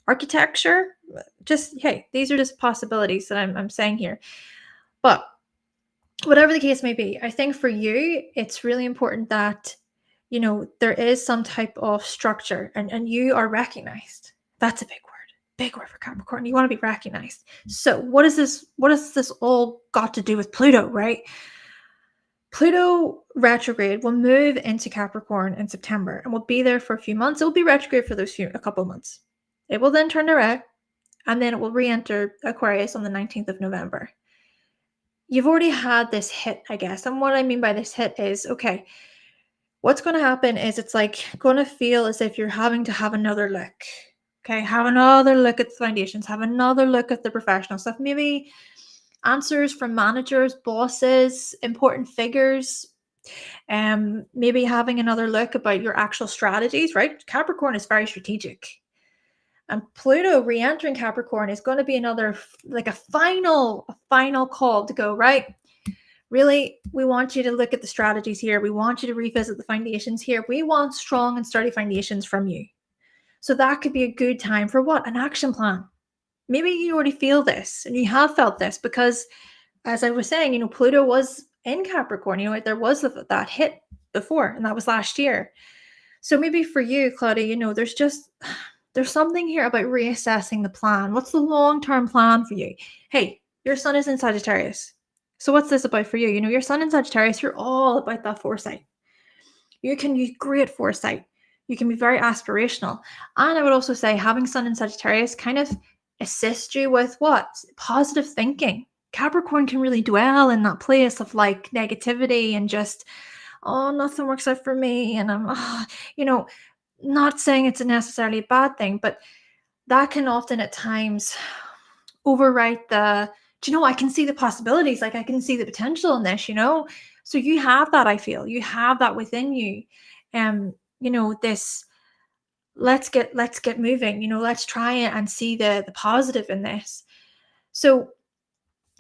architecture. Just, hey, these are just possibilities that I'm saying here. But whatever the case may be, I think for you, it's really important that, there is some type of structure and you are recognized. That's a big word for Capricorn. You want to be recognized. So what is this all got to do with Pluto, right? Pluto retrograde will move into Capricorn in September and will be there for a few months. It will be retrograde for a couple of months. It will then turn direct, and then it will re-enter Aquarius on the 19th of November. You've already had this hit, I guess. And what I mean by this hit is, okay, what's going to happen is it's like going to feel as if you're having to have another look. Okay, have another look at the foundations, have another look at the professional stuff. Maybe answers from managers, bosses, important figures. Maybe having another look about your actual strategies, right? Capricorn is very strategic. And Pluto re-entering Capricorn is going to be another, like a final call to go, right? Really, we want you to look at the strategies here. We want you to revisit the foundations here. We want strong and sturdy foundations from you. So that could be a good time for what? An action plan. Maybe you already feel this and you have felt this because, as I was saying, Pluto was in Capricorn. There was that hit before, and that was last year. So maybe for you, Claudia, there's just there's something here about reassessing the plan. What's the long-term plan for you? Hey, your sun is in Sagittarius. So what's this about for you? Your sun in Sagittarius, you're all about that foresight. You can use great foresight. You can be very aspirational. And I would also say having sun in Sagittarius kind of assists you with what? Positive thinking. Capricorn can really dwell in that place of like negativity and just, oh, nothing works out for me. And I'm, not saying it's necessarily a bad thing, but that can often at times overwrite I can see the possibilities, like I can see the potential in this. So you have that, I feel you have that within you. This, let's get moving, let's try it and see the positive in this. So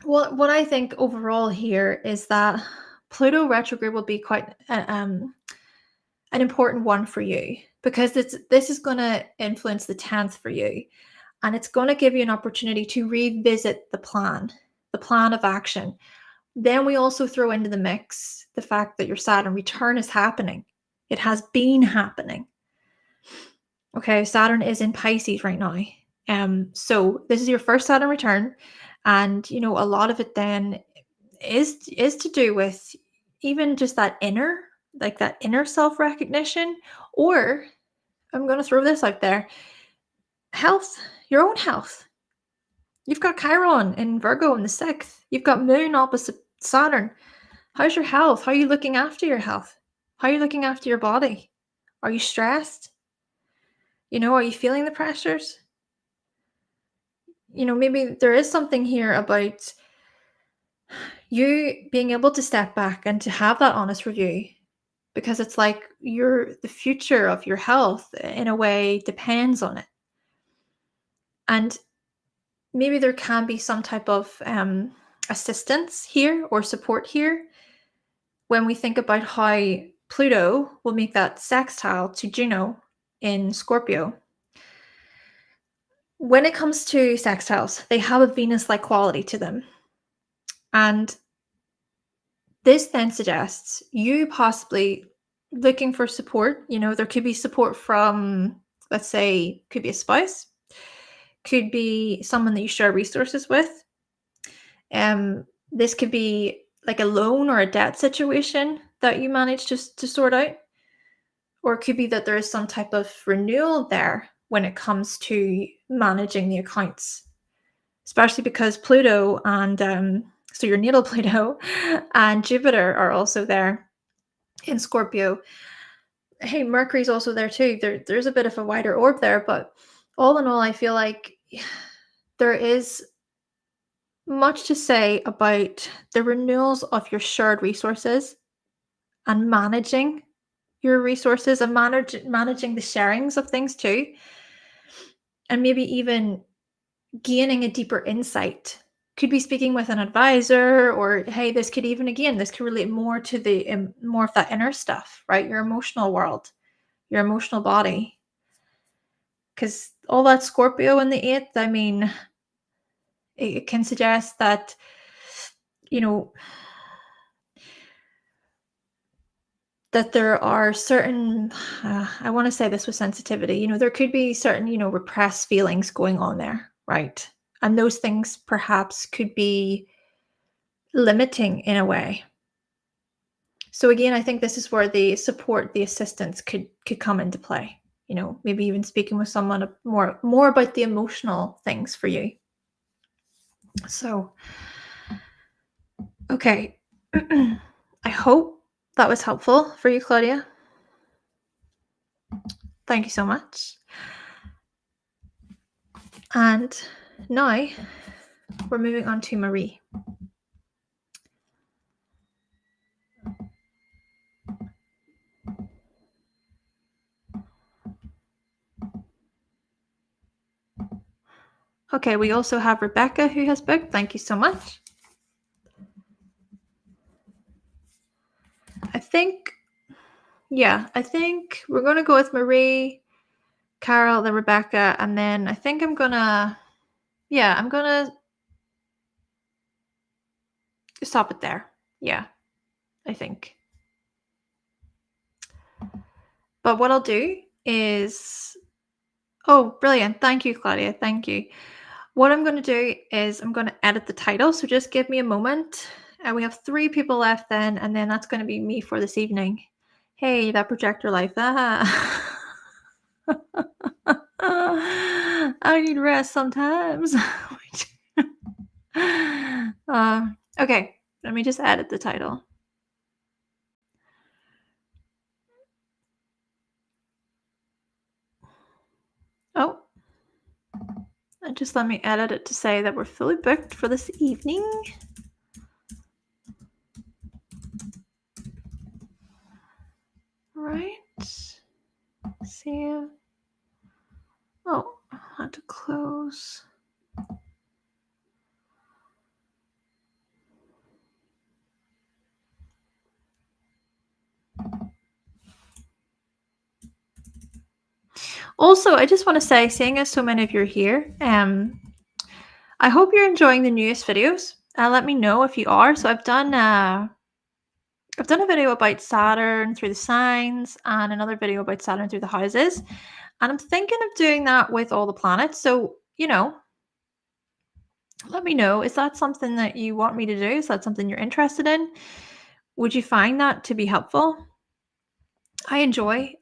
what I think overall here is that Pluto retrograde will be quite an important one for you, because this is going to influence the 10th for you, and it's going to give you an opportunity to revisit the plan of action. Then we also throw into the mix the fact that your Saturn return is happening. It has been happening. Okay, Saturn is in Pisces right now. So this is your first Saturn return, and a lot of it then is to do with even just that inner self-recognition, or I'm going to throw this out there, health, your own health. You've got Chiron in Virgo in the 6th. You've got Moon opposite Saturn. How's your health? How are you looking after your health? How are you looking after your body? Are you stressed? Are you feeling the pressures? Maybe there is something here about you being able to step back and to have that honest review, because it's like the future of your health in a way depends on it. And maybe there can be some type of assistance here or support here when we think about how Pluto will make that sextile to Juno in Scorpio. When it comes to sextiles, they have a Venus-like quality to them. And this then suggests you possibly looking for support. There could be support from, let's say, could be a spouse, could be someone that you share resources with. This could be like a loan or a debt situation that you manage to sort out. Or it could be that there is some type of renewal there when it comes to managing the accounts, especially because Pluto and so your natal Pluto and Jupiter are also there in Scorpio. Hey, Mercury's also there too. There's a bit of a wider orb there, but all in all, I feel like there is much to say about the renewals of your shared resources and managing your resources and managing the sharings of things too. And maybe even gaining a deeper insight. Could be speaking with an advisor, or hey, this could relate more to the more of that inner stuff, right? Your emotional world, your emotional body. Because all that Scorpio in the 8th, I mean, it can suggest that, that there are certain, I want to say this with sensitivity, there could be certain, repressed feelings going on there, right? And those things perhaps could be limiting in a way. So again, I think this is where the support, the assistance could come into play. Maybe even speaking with someone more about the emotional things for you. So, okay. I hope that was helpful for you, Claudia. Thank you so much. And now we're moving on to Marie. Okay, we also have Rebecca who has booked. Thank you so much. I think we're going to go with Marie, Carol, then Rebecca, and then I think I'm going to stop it there. Yeah, I think. But what I'll do is Oh, brilliant. Thank you, Claudia. Thank you. What I'm going to do is I'm going to edit the title. So just give me a moment. We have 3 people left then, and then that's going to be me for this evening. Hey, that projector life. Ah. I need rest sometimes. uh, okay, let me just edit the title. Oh, and just let me edit it to say that we're fully booked for this evening. Right. Save. Oh, I had to close. Also, I just want to say, seeing as so many of you are here, I hope you're enjoying the newest videos. Let me know if you are. So I've done a video about Saturn through the signs and another video about Saturn through the houses. And I'm thinking of doing that with all the planets. So, let me know. Is that something that you want me to do? Is that something you're interested in? Would you find that to be helpful? I enjoy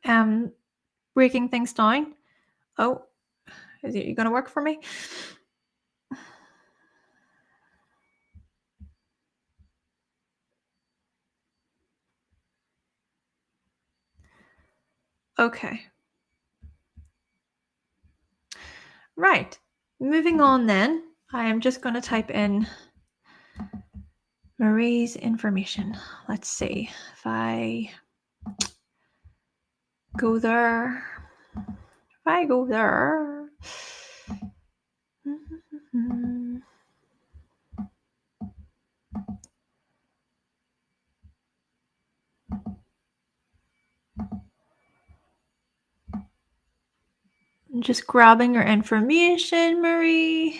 breaking things down. Oh, is it going to work for me? Okay. Right. Moving on then, I am just going to type in Marie's information. Let's see if I go there. If I go there. I'm just grabbing your information, Marie.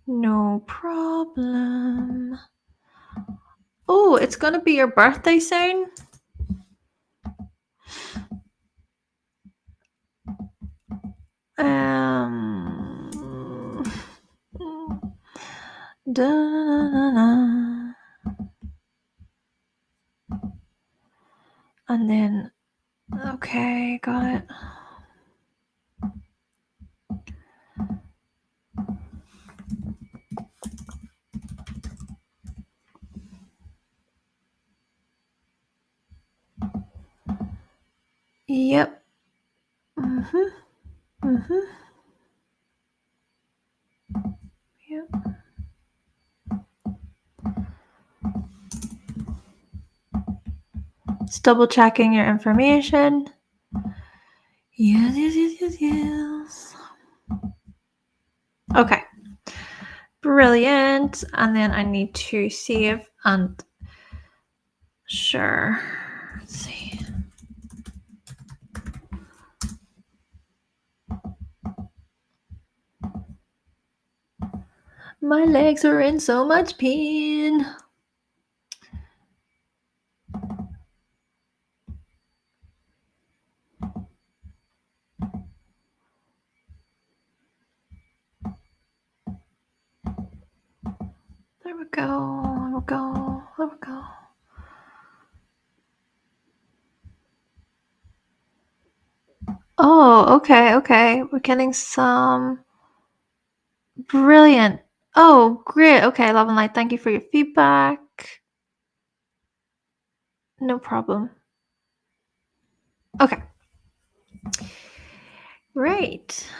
No problem. Oh, it's going to be your birthday soon. And then, okay, got it. Yep. Yep. Just double checking your information. Yes. Okay. Brilliant. And then I need to save and sure. Let's see. My legs are in so much pain. There we go. There we go. There we go. Oh, okay, okay. We're getting some. Brilliant. Oh, great. Okay, Love and Light, thank you for your feedback. No problem. Okay. Right.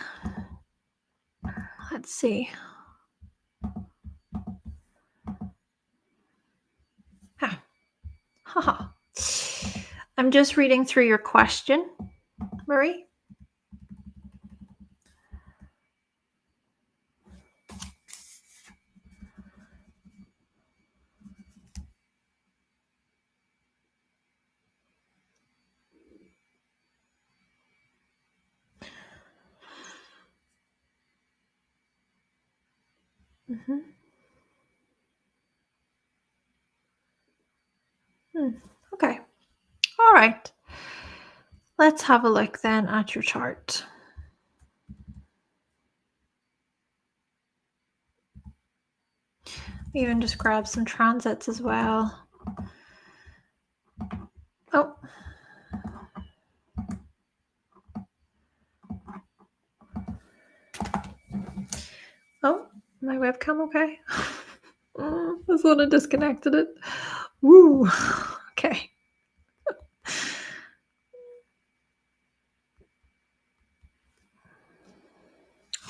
Let's see. Haha. I'm just reading through your question, Marie. Okay. All right. Let's have a look then at your chart. Even just grab some transits as well. Oh. Oh, my webcam okay? I thought I disconnected it. Woo. Okay.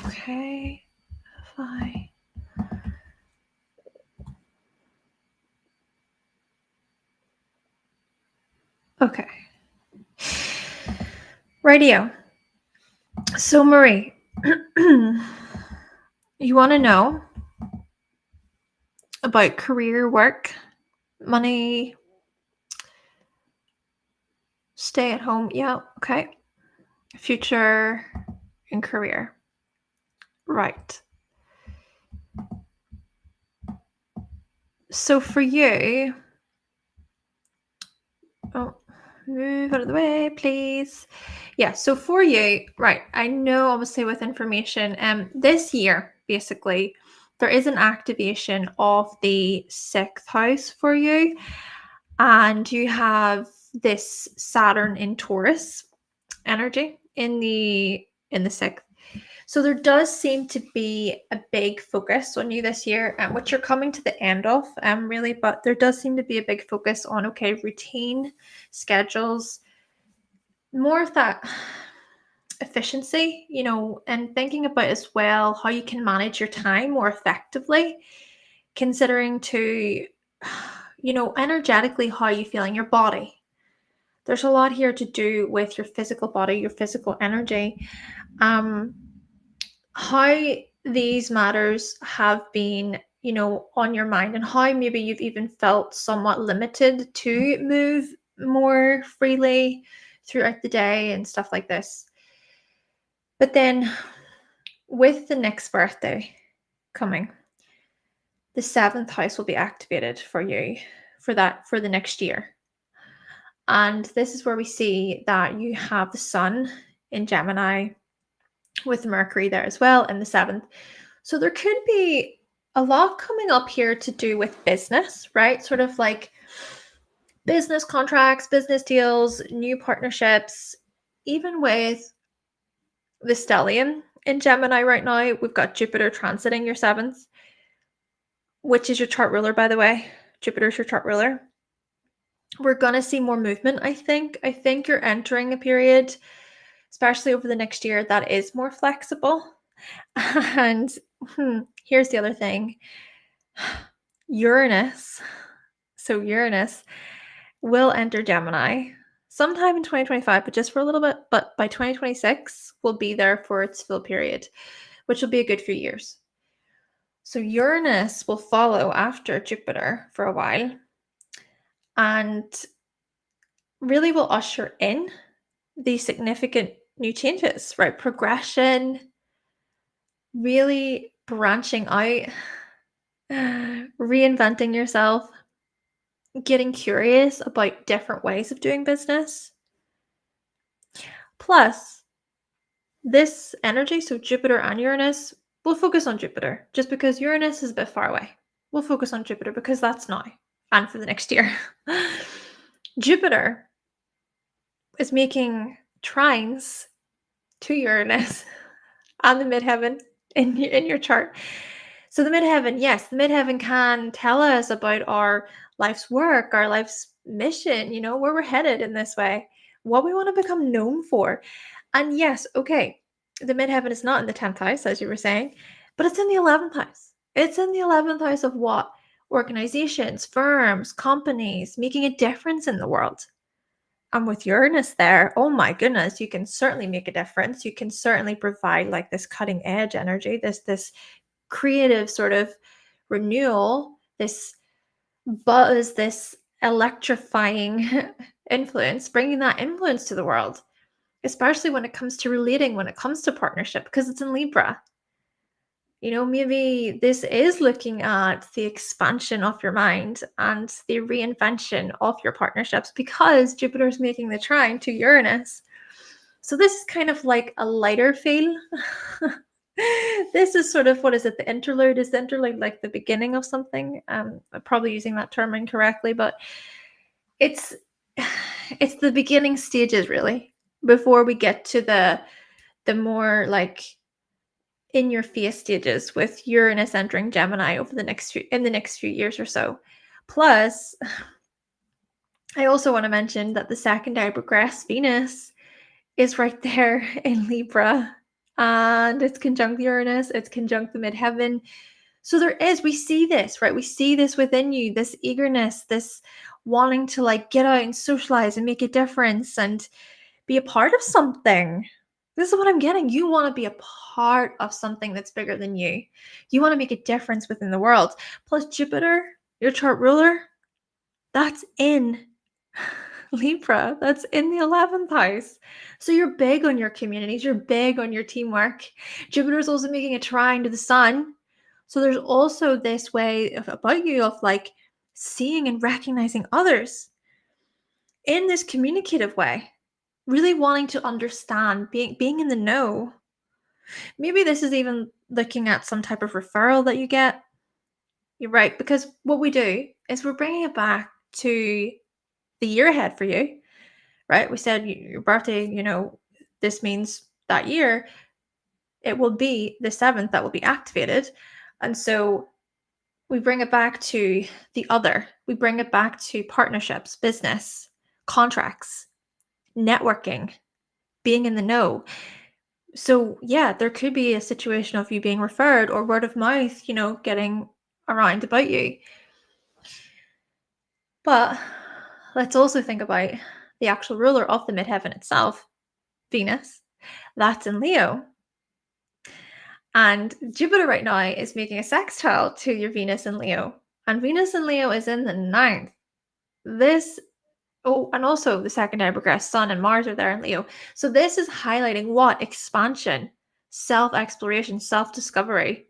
Okay. Fine. Okay. Radio. So, Marie, you want to know about career, work, money, stay at home? Yeah. Okay. Future and career. Right. So, for you, move out of the way, please. Yeah, so for you, right, I know obviously with information, this year, basically, there is an activation of the 6th house for you, and you have this Saturn in Taurus energy in the 6th. So there does seem to be a big focus on you this year, which you're coming to the end of, really, but there does seem to be a big focus on, okay, routine, schedules, more of that efficiency, and thinking about as well how you can manage your time more effectively, considering to, energetically how you feel in your body. There's a lot here to do with your physical body, your physical energy. How these matters have been, on your mind, and how maybe you've even felt somewhat limited to move more freely throughout the day and stuff like this. But then with the next birthday coming, the 7th house will be activated for you for the next year. And this is where we see that you have the sun in Gemini with Mercury there as well in the 7th. So there could be a lot coming up here to do with business, right? Sort of like business contracts, business deals, new partnerships, even with the stellium in Gemini right now. We've got Jupiter transiting your 7th, which is your chart ruler, by the way. Jupiter's your chart ruler. We're going to see more movement, I think. I think you're entering a period, especially over the next year, that is more flexible. And here's the other thing. Uranus will enter Gemini sometime in 2025, but just for a little bit. But by 2026, will be there for its full period, which will be a good few years. So Uranus will follow after Jupiter for a while and really will usher in these significant new changes, right? Progression, really branching out, reinventing yourself, getting curious about different ways of doing business. Plus, this energy, so Jupiter and Uranus, we'll focus on Jupiter just because Uranus is a bit far away. We'll focus on Jupiter because that's now and for the next year. Jupiter is making trines to Uranus and the midheaven in your chart. So the midheaven, yes, the midheaven can tell us about our life's work, our life's mission, where we're headed in this way, what we want to become known for. And yes, okay, the midheaven is not in the 10th house, as you were saying, but it's in the 11th house. It's in the 11th house of what? Organizations, firms, companies, making a difference in the world. And with Uranus there, oh my goodness, you can certainly make a difference. You can certainly provide like this cutting edge energy, this creative sort of renewal, this buzz, this electrifying influence, bringing that influence to the world, especially when it comes to relating, when it comes to partnership, because it's in Libra. Maybe this is looking at the expansion of your mind and the reinvention of your partnerships because Jupiter's making the trine to Uranus. So this is kind of like a lighter feel This is sort of, what is it? The interlude? Is the interlude like the beginning of something? I'm probably using that term incorrectly, but it's it's the beginning stages, really, before we get to the more like in your face stages with Uranus entering Gemini over the next few years or so. Plus, I also want to mention that the secondary progress Venus is right there in Libra, and it's conjunct Uranus, it's conjunct the midheaven. So we see this, right? We see this within you, this eagerness, this wanting to like get out and socialize and make a difference and be a part of something. This is what I'm getting. You want to be a part of something that's bigger than you. You want to make a difference within the world. Plus Jupiter, your chart ruler, that's in Libra. That's in the 11th house. So you're big on your communities. You're big on your teamwork. Jupiter's also making a trine to the sun. So there's also this way about you of like seeing and recognizing others in this communicative way, really wanting to understand, being in the know. Maybe this is even looking at some type of referral that you get. You're right, because what we do is we're bringing it back to the year ahead for you, right? We said your birthday, this means that year it will be the 7th that will be activated. And so we bring it back to the other. We bring it back to partnerships, business, contracts, networking, being in the know. So yeah, there could be a situation of you being referred or word of mouth, getting around about you. But let's also think about the actual ruler of the midheaven itself, Venus. That's in Leo. And Jupiter right now is making a sextile to your Venus in Leo. And Venus in Leo is in the 9th. And also the secondary progress Sun and Mars are there in Leo. So this is highlighting what? Expansion, self-exploration, self-discovery.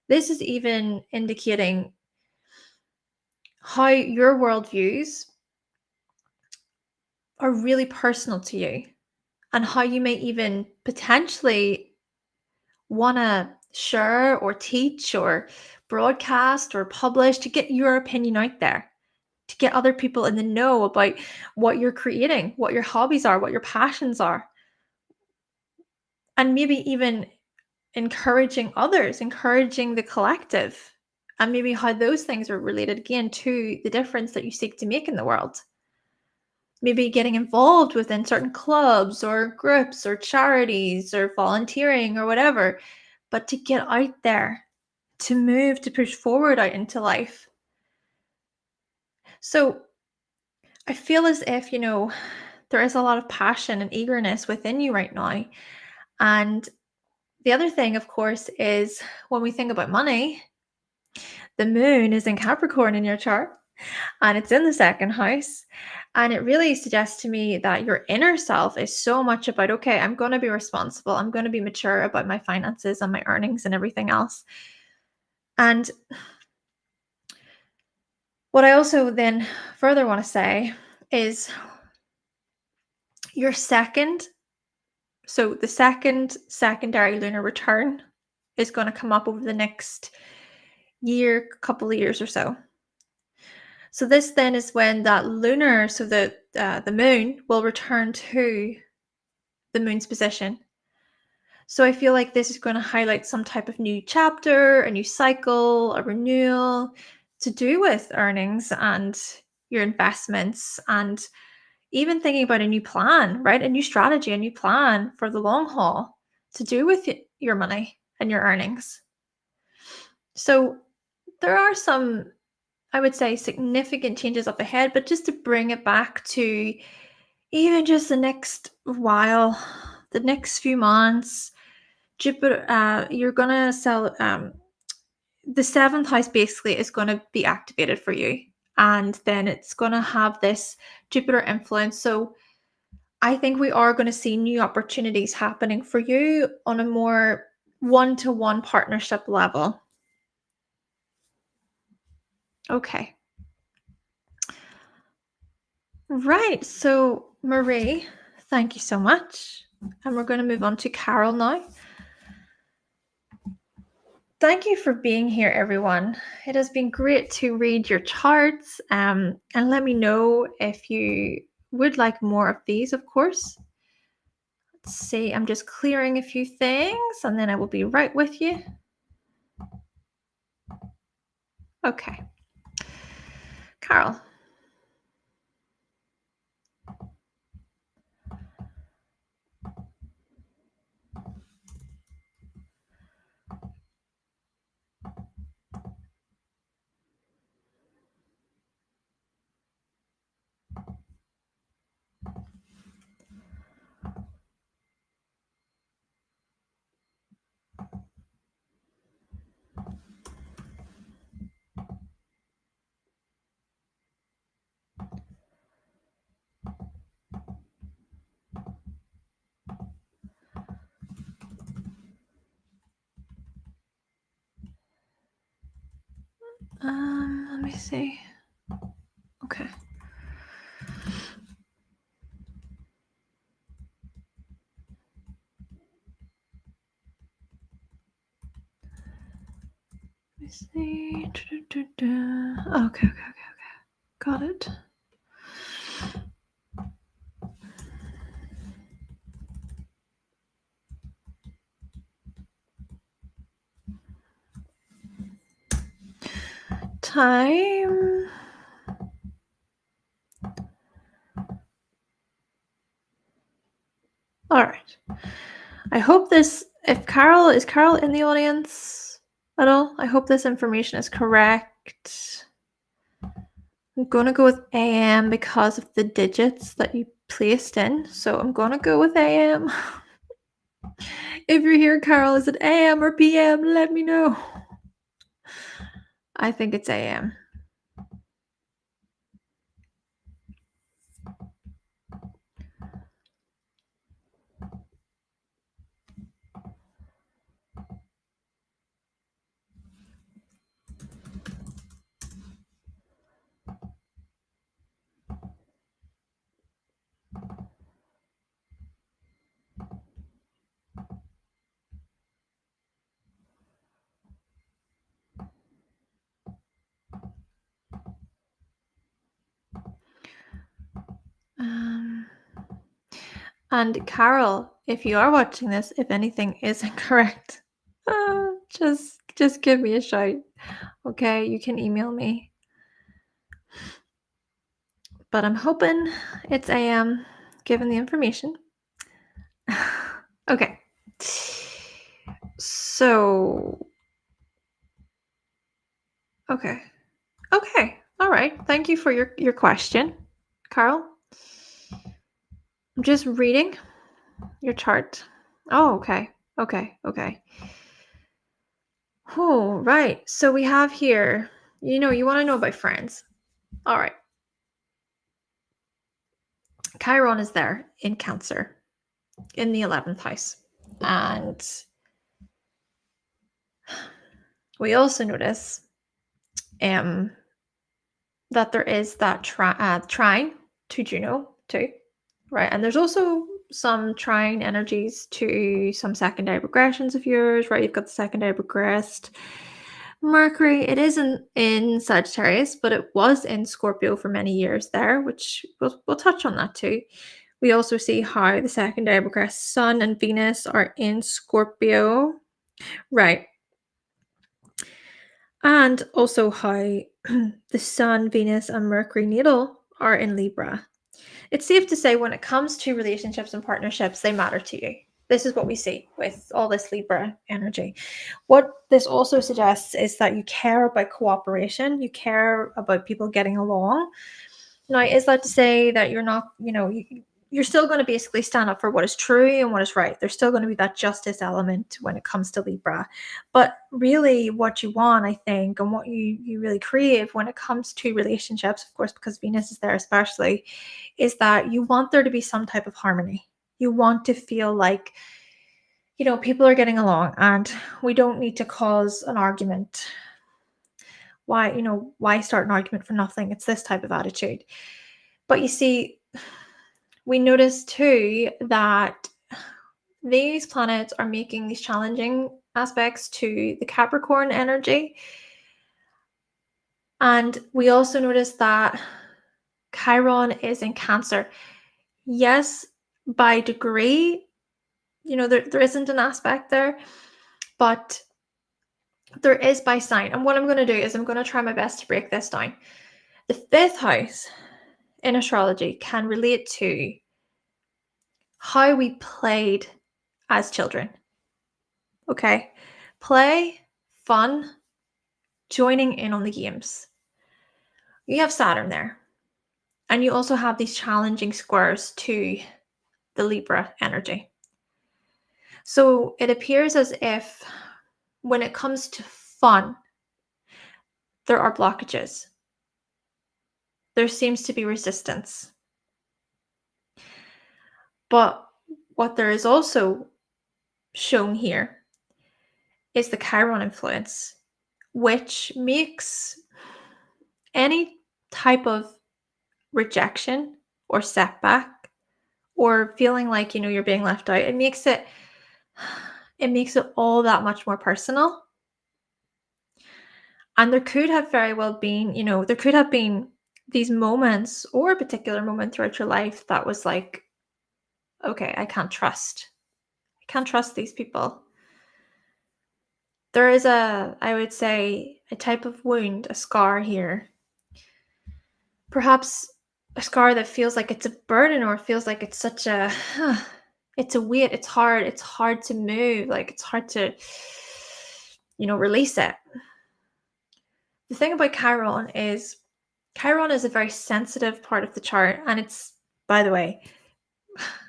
This is even indicating how your worldviews are really personal to you and how you may even potentially want to share or teach or broadcast or publish to get your opinion out there, to get other people in the know about what you're creating, what your hobbies are, what your passions are. And maybe even encouraging others, encouraging the collective, and maybe how those things are related again to the difference that you seek to make in the world. Maybe getting involved within certain clubs or groups or charities or volunteering or whatever, but to get out there, to move, to push forward out into life. So I feel as if, there is a lot of passion and eagerness within you right now. And the other thing, of course, is when we think about money, the moon is in Capricorn in your chart and it's in the 2nd house. And it really suggests to me that your inner self is so much about, okay, I'm going to be responsible. I'm going to be mature about my finances and my earnings and everything else. And what I also then further want to say is your second, so the second secondary lunar return is going to come up over the next year, couple of years or so. So this then is when that lunar, so the moon will return to the moon's position. So I feel like this is going to highlight some type of new chapter, a new cycle, a renewal to do with earnings and your investments, and even thinking about a new plan, right? A new strategy, a new plan for the long haul to do with your money and your earnings. So there are some, I would say, significant changes up ahead, but just to bring it back to even just the next while, the next few months, Jupiter, you're gonna sell. The 7th house basically is going to be activated for you, and then it's going to have this Jupiter influence. So I think we are going to see new opportunities happening for you on a more one-to-one partnership level. Okay. Right. So Marie, thank you so much. And we're going to move on to Carol now. thank you for being here, everyone. It has been great to read your charts, and let me know if you would like more of these, of course. Let's see, I'm just clearing a few things, and then I will be right with you. Okay. Carol. Let me see. Okay. Let me see. Okay. Got it. Time. All right. I hope this, if Carol, is Carol in the audience at all? I hope this information is correct. I'm going to go with AM because of the digits that you placed in. So I'm going to go with AM. If you're here, Carol, is it AM or PM? Let me know. I think it's AM. And Carol, if you are watching this, if anything is incorrect, just give me a shout. Okay, you can email me. But I'm hoping it's AM, given the information. Okay. So, okay. All right. Thank you for your question, Carol. I'm just reading your chart. Oh, okay. Oh, right. So we have here, you want to know about friends. All right. Chiron is there in Cancer in the 11th house. And we also notice that there is that trine to Juno too, right? And there's also some trine energies to some secondary progressions of yours, right? You've got the secondary progressed Mercury. It isn't in Sagittarius, but it was in Scorpio for many years there, which we'll touch on that too. We also see how the secondary progressed Sun and Venus are in Scorpio, right? And also how the Sun, Venus, and Mercury natal are in Libra. It's safe to say when it comes to relationships and partnerships, they matter to you. This is what we see with all this Libra energy. What this also suggests is that you care about cooperation, you care about people getting along. Now, is that to say that you're not, you're still going to basically stand up for what is true and what is right? There's still going to be that justice element when it comes to Libra. But really what you want, I think, and what you really crave when it comes to relationships, of course, because Venus is there especially, is that you want there to be some type of harmony. You want to feel like, people are getting along and we don't need to cause an argument. Why start an argument for nothing? It's this type of attitude. But you see, we notice too that these planets are making these challenging aspects to the Capricorn energy. And we also notice that Chiron is in Cancer. Yes, by degree, there isn't an aspect there, but there is by sign. And what I'm going to do is I'm going to try my best to break this down. The 5th house in astrology can relate to how we played as children. Okay? Play, fun, joining in on the games. You have Saturn there. And you also have these challenging squares to the Libra energy. So it appears as if when it comes to fun, there are blockages. There seems to be resistance. But what there is also shown here is the Chiron influence, which makes any type of rejection or setback or feeling like, you're being left out, it makes it all that much more personal. And there could have very well been, there could have been these moments or a particular moment throughout your life that was like, okay, I can't trust these people. There is I would say, a type of wound, a scar here. Perhaps a scar that feels like it's a burden or feels like it's such a, it's a weight, it's hard to move, like it's hard to, release it. The thing about Chiron is a very sensitive part of the chart. And it's, by the way,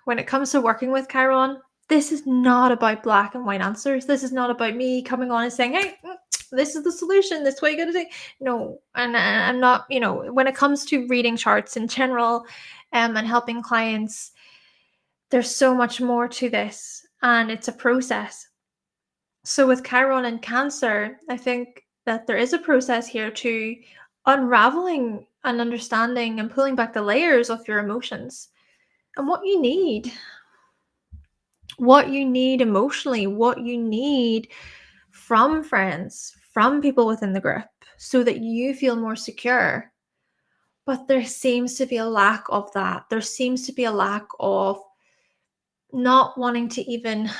when it comes to working with Chiron, this is not about black and white answers. This is not about me coming on and saying, hey, this is the solution. This is what you got to do. No, and I'm not, when it comes to reading charts in general and helping clients, there's so much more to this and it's a process. So with Chiron and Cancer, I think that there is a process here to unraveling and understanding and pulling back the layers of your emotions and what you need emotionally, what you need from friends, from people within the group, so that you feel more secure. But there seems to be a lack of that. There seems to be a lack of not wanting to even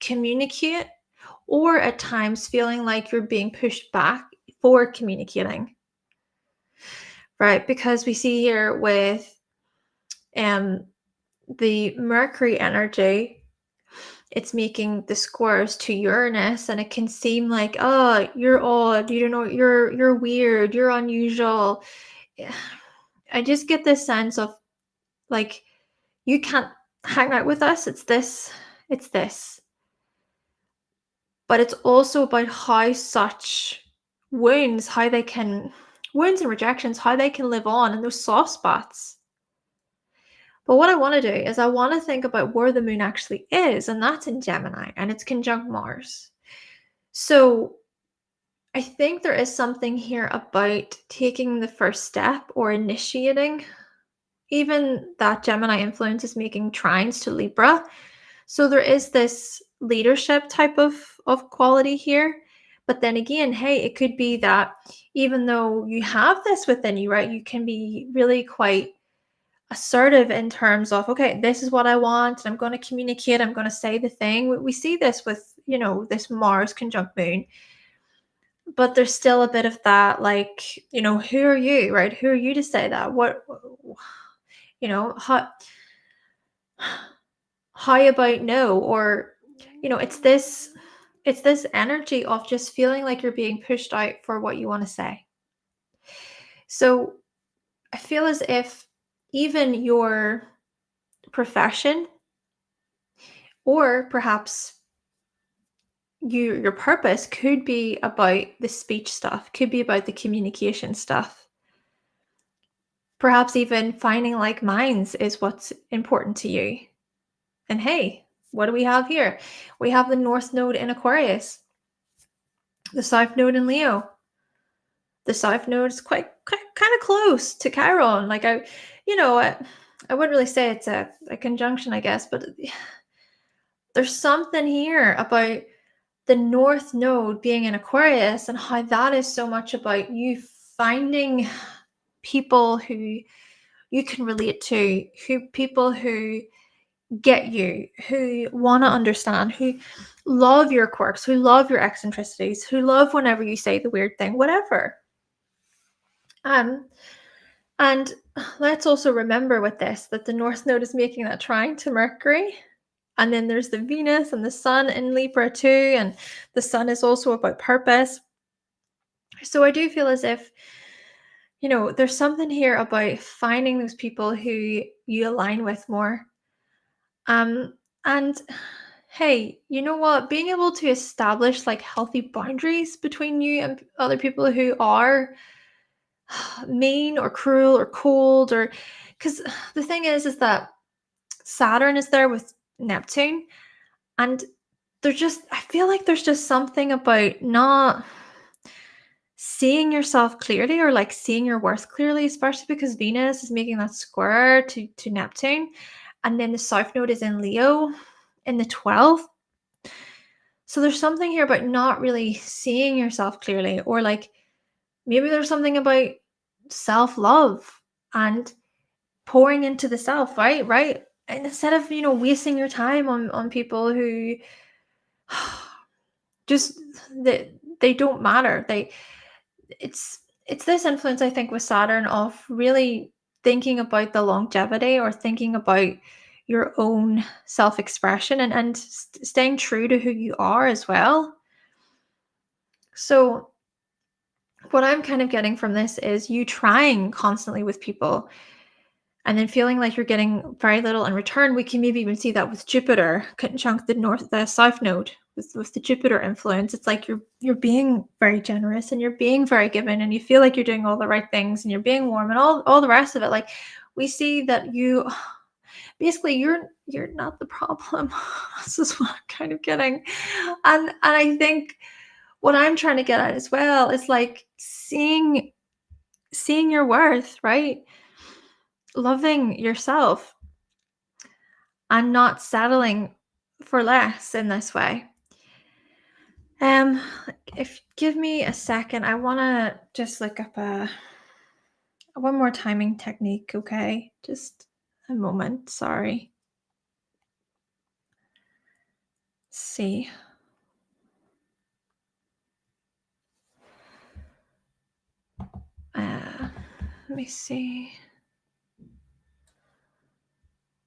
communicate, or at times feeling like you're being pushed back for communicating. Right? Because we see here with the Mercury energy, it's making the squares to Uranus, and it can seem like, oh, you're odd, you're weird, you're unusual. I just get this sense of like, you can't hang out with us. It's this. But it's also about how such wounds and rejections, how they can live on in those soft spots. But what I want to do is I want to think about where the moon actually is, and that's in Gemini, and it's conjunct Mars. So I think there is something here about taking the first step or initiating. Even that Gemini influence is making trines to Libra. So there is this leadership type of quality here. But then again, hey, it could be that even though you have this within you, right, you can be really quite assertive in terms of, okay, this is what I want, and I'm going to communicate, I'm going to say the thing. We see this with, this Mars conjunct moon. But there's still a bit of that, like, who are you, right? Who are you to say that? What, how about no? Or, it's this energy of just feeling like you're being pushed out for what you want to say. So I feel as if even your profession, or perhaps your purpose, could be about the speech stuff, could be about the communication stuff. Perhaps even finding like minds is what's important to you. And hey, what do we have here? We have the North Node in Aquarius, the South Node in Leo. The South Node is quite kind of close to Chiron. Like I wouldn't really say it's a conjunction, I guess, but there's something here about the North Node being in Aquarius and how that is so much about you finding people who you can relate to, people who get you, who want to understand, who love your quirks, who love your eccentricities, who love whenever you say the weird thing, whatever. And let's also remember with this that the North Node is making that trine to Mercury. And then there's the Venus and the Sun in Libra too. And the Sun is also about purpose. So I do feel as if, there's something here about finding those people who you align with more. Um, and hey, you know what? Being able to establish like healthy boundaries between you and other people who are mean or cruel or cold, or because the thing is that Saturn is there with Neptune, and I feel like there's just something about not seeing yourself clearly, or like seeing your worth clearly, especially because Venus is making that square to Neptune, and then the South Node is in Leo in the 12th. So there's something here about not really seeing yourself clearly, or like maybe there's something about self-love and pouring into the self, right, and instead of wasting your time on people who just they don't matter. It's this influence, I think, with Saturn of really thinking about the longevity, or thinking about your own self-expression, and staying true to who you are as well. So what I'm kind of getting from this is you trying constantly with people and then feeling like you're getting very little in return. We can maybe even see that with Jupiter conjunct the South Node with the Jupiter influence. It's like you're being very generous and you're being very given, and you feel like you're doing all the right things and you're being warm and all the rest of it. Like we see that you basically you're not the problem. This is what I'm kind of getting, and I think what I'm trying to get at as well is like seeing your worth, right? Loving yourself and not settling for less in this way. Um, if give me a second, I want to just look up one more timing technique, okay? Just a moment, sorry. Let's see. Let me see.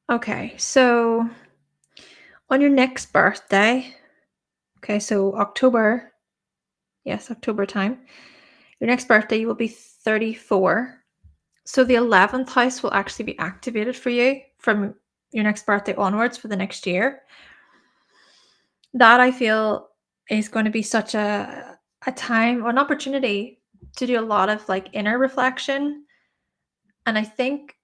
Okay, so on your next birthday, okay, so October, yes, October time, your next birthday, you will be 34. So the 11th house will actually be activated for you from your next birthday onwards for the next year. That I feel is going to be such a time or an opportunity to do a lot of like inner reflection. And I think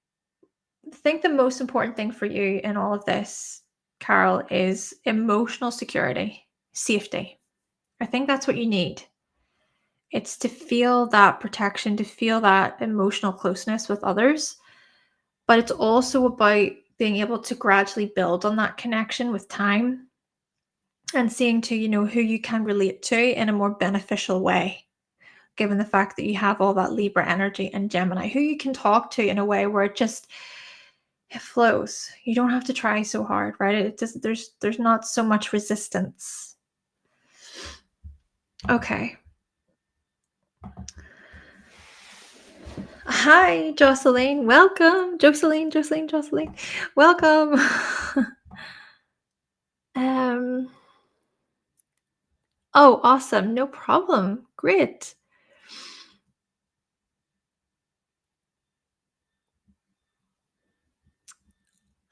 the most important thing for you in all of this, Carol, is emotional security, safety. I think that's what you need. It's to feel that protection, to feel that emotional closeness with others. But it's also about being able to gradually build on that connection with time and seeing to, who you can relate to in a more beneficial way, given the fact that you have all that Libra energy and Gemini, who you can talk to in a way where it flows. You don't have to try so hard, right? It just there's not so much resistance. Okay. Hi, Jocelyn. Welcome. Jocelyn. Welcome. Oh, awesome. No problem. Great.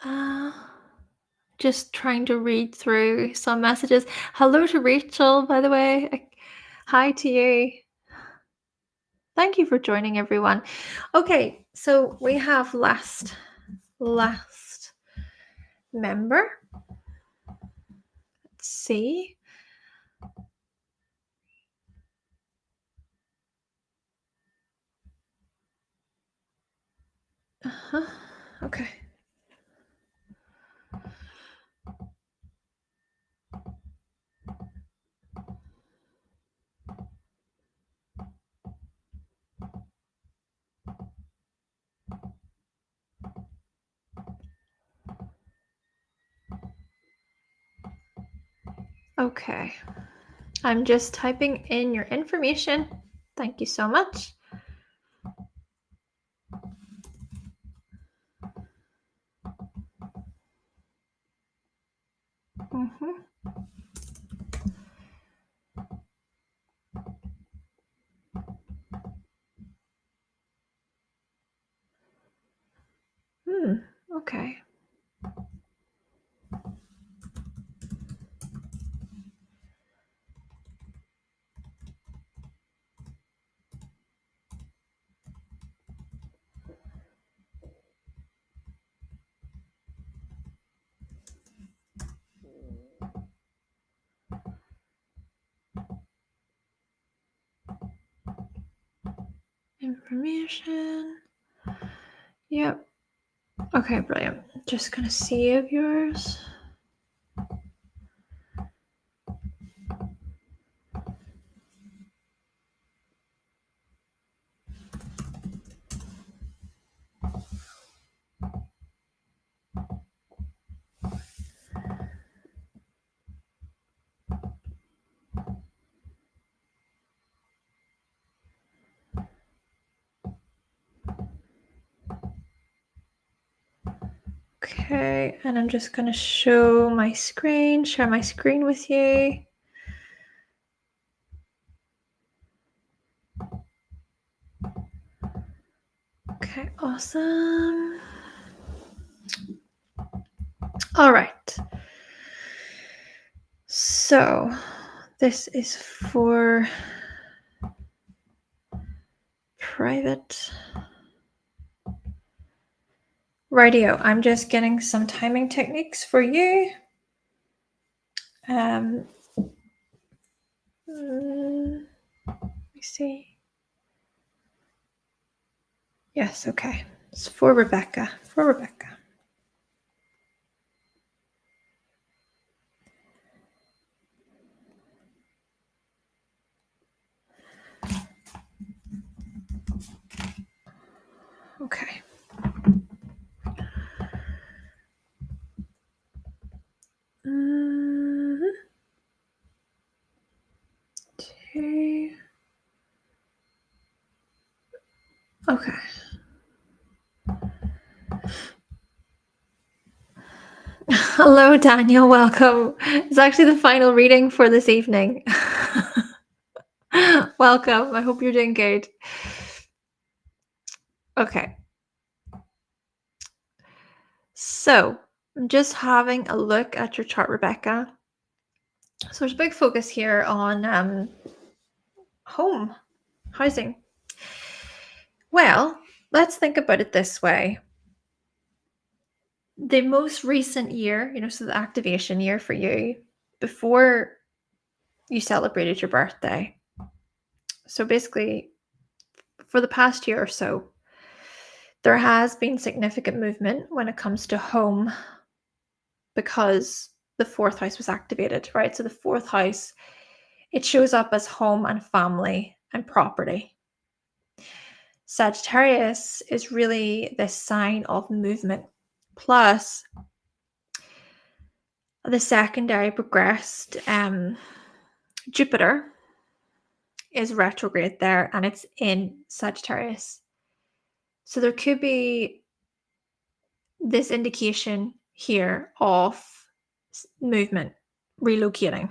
Uh, just trying to read through some messages. Hello to Rachel, by the way. Hi to you. Thank you for joining, everyone. Okay, so we have last member. Let's see. Okay. Okay. I'm just typing in your information. Thank you so much. Mm-hmm. Okay. Information. Yep. Okay, brilliant. Just gonna save yours. Okay, and I'm just gonna share my screen with you. Okay, awesome. All right. So this is for private. Rightio, I'm just getting some timing techniques for you. Let me see. Yes, okay. It's for Rebecca. Okay. Okay. Okay. Hello, Daniel. Welcome. It's actually the final reading for this evening. Welcome. I hope you're doing good. Okay. So, I'm just having a look at your chart, Rebecca. So, there's a big focus here on home, housing. Well, let's think about it this way. The most recent year, so the activation year for you, before you celebrated your birthday. So basically, for the past year or so, there has been significant movement when it comes to home because the fourth house was activated, right? So the fourth house, it shows up as home and family and property. Sagittarius is really the sign of movement. Plus, the secondary progressed Jupiter is retrograde there and it's in Sagittarius. So there could be this indication here of movement, relocating.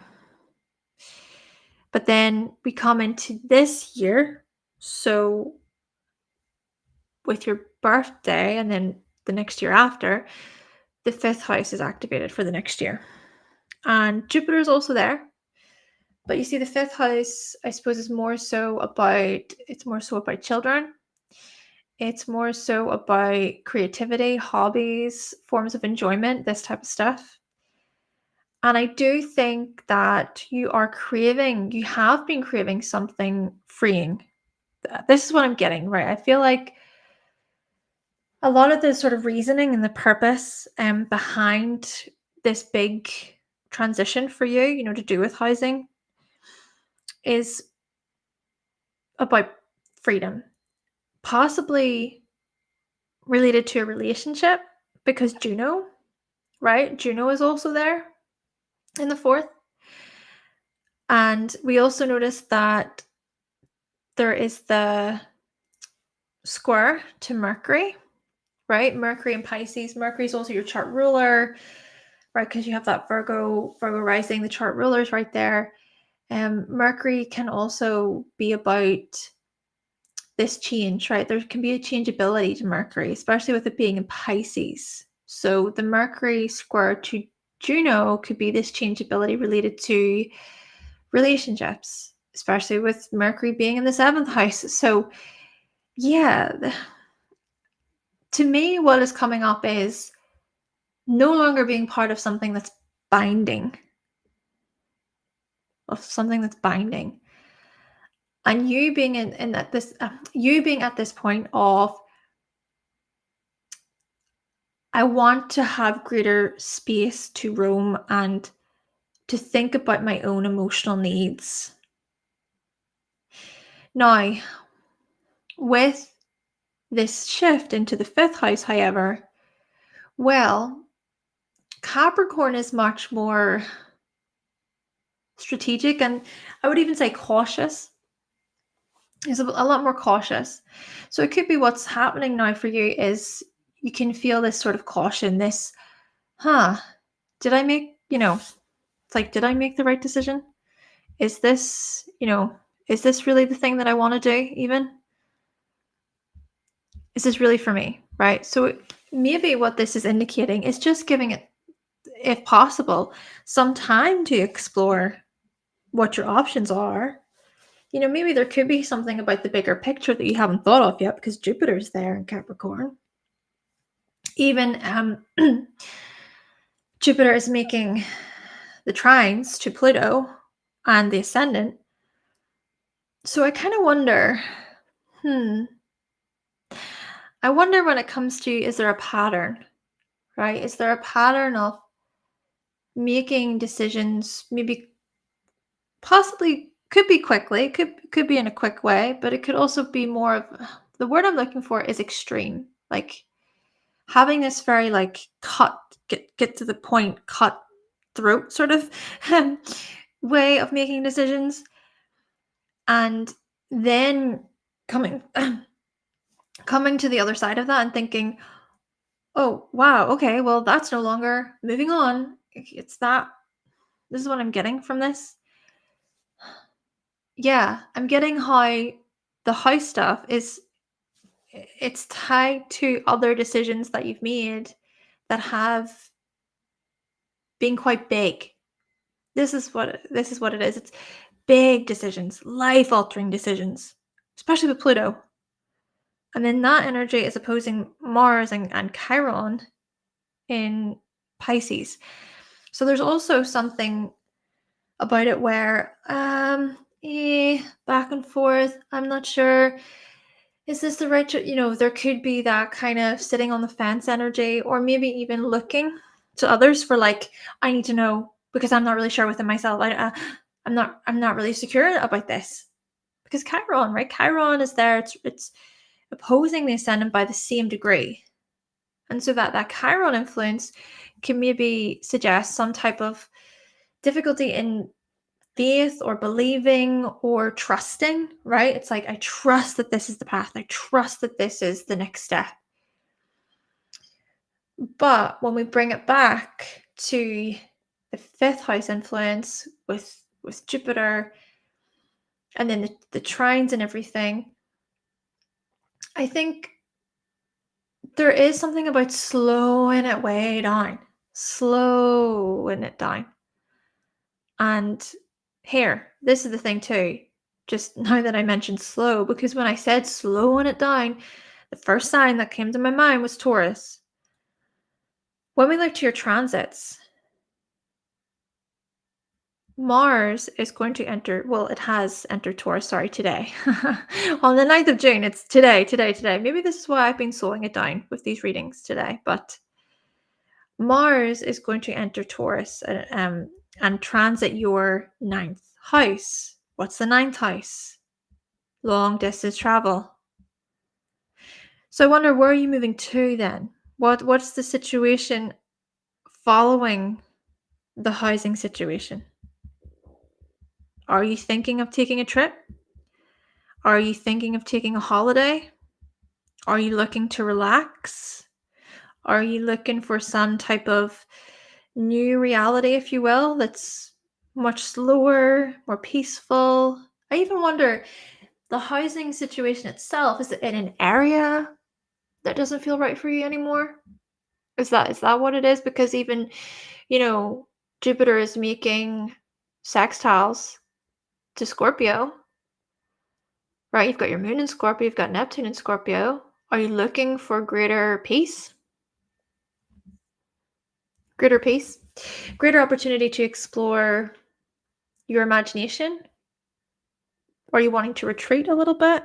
But then we come into this year. So with your birthday and then the next year after, the fifth house is activated for the next year. And Jupiter is also there. But you see, the fifth house, I suppose, is more so about children. It's more so about creativity, hobbies, forms of enjoyment, this type of stuff. And I do think that you have been craving something freeing. This is what I'm getting, right? I feel like a lot of the sort of reasoning and the purpose behind this big transition for you, to do with housing is about freedom, possibly related to a relationship because Juno, right? Juno is also there in the fourth. And we also noticed that there is the square to Mercury, right? Mercury and Pisces. Mercury is also your chart ruler, right? Because you have that Virgo rising, the chart rulers right there. Mercury can also be about this change, right? There can be a changeability to Mercury, especially with it being in Pisces. So the Mercury square to Juno could be this changeability related to relationships, especially with Mercury being in the 7th house. So yeah, to me, what is coming up is no longer being part of something that's binding, and you being in at this you being at this point of, I want to have greater space to roam and to think about my own emotional needs. Now, with this shift into the 5th house, however, well, Capricorn is much more strategic, and I would even say cautious. Is a lot more cautious. So it could be what's happening now for you is you can feel this sort of caution, this, huh, did I make, it's like, did I make the right decision? Is this, is this really the thing that I want to do even? Is this really for me? Right? So maybe what this is indicating is just giving it, if possible, some time to explore what your options are. Maybe there could be something about the bigger picture that you haven't thought of yet because Jupiter's there in Capricorn. Even Jupiter is making the trines to Pluto and the ascendant. So I kind of wonder, I wonder when it comes to, is there a pattern, right? Is there a pattern of making decisions, maybe possibly could be quickly, could be in a quick way, but it could also be more of, the word I'm looking for is extreme, like having this very like cut, get to the point, cut throat sort of way of making decisions, and then coming coming to the other side of that and thinking, oh wow, okay, well that's no longer, moving on. It's that, this is what I'm getting from this. Yeah, I'm getting how the house stuff is, it's tied to other decisions that you've made that have been quite big. This is what it is. It's big decisions, life-altering decisions, especially with Pluto. And then that energy is opposing Mars and Chiron in Pisces. So there's also something about it where back and forth, I'm not sure, is this the right, there could be that kind of sitting on the fence energy, or maybe even looking to others for, like, I need to know because I'm not really sure within myself. I'm not really secure about this, because Chiron, right? Chiron is there. It's opposing the ascendant by the same degree, and so that Chiron influence can maybe suggest some type of difficulty in faith or believing or trusting, right? It's like, I trust that this is the path. I trust that this is the next step. But when we bring it back to the 5th house influence with Jupiter and then the trines and everything, I think there is something about slowing it way down, slowing it down. And here, this is the thing too, just now that I mentioned slow, because when I said slowing it down, the first sign that came to my mind was Taurus. When we look to your transits, Mars is going to enter, well, it has entered Taurus, sorry, today. On the 9th of June, it's today. Maybe this is why I've been slowing it down with these readings today, but Mars is going to enter Taurus and transit your 9th house. What's the 9th house? Long distance travel. So I wonder, where are you moving to then? What's the situation following the housing situation? Are you thinking of taking a trip? Are you thinking of taking a holiday? Are you looking to relax? Are you looking for some type of new reality, if you will, that's much slower, more peaceful? I even wonder, the housing situation itself, is it in an area that doesn't feel right for you anymore? Is that what it is? Because even, you know, Jupiter is making sextiles to Scorpio, right? You've got your moon in Scorpio, you've got Neptune in Scorpio. Are you looking for greater peace? Greater peace? Greater opportunity to explore your imagination? Are you wanting to retreat a little bit?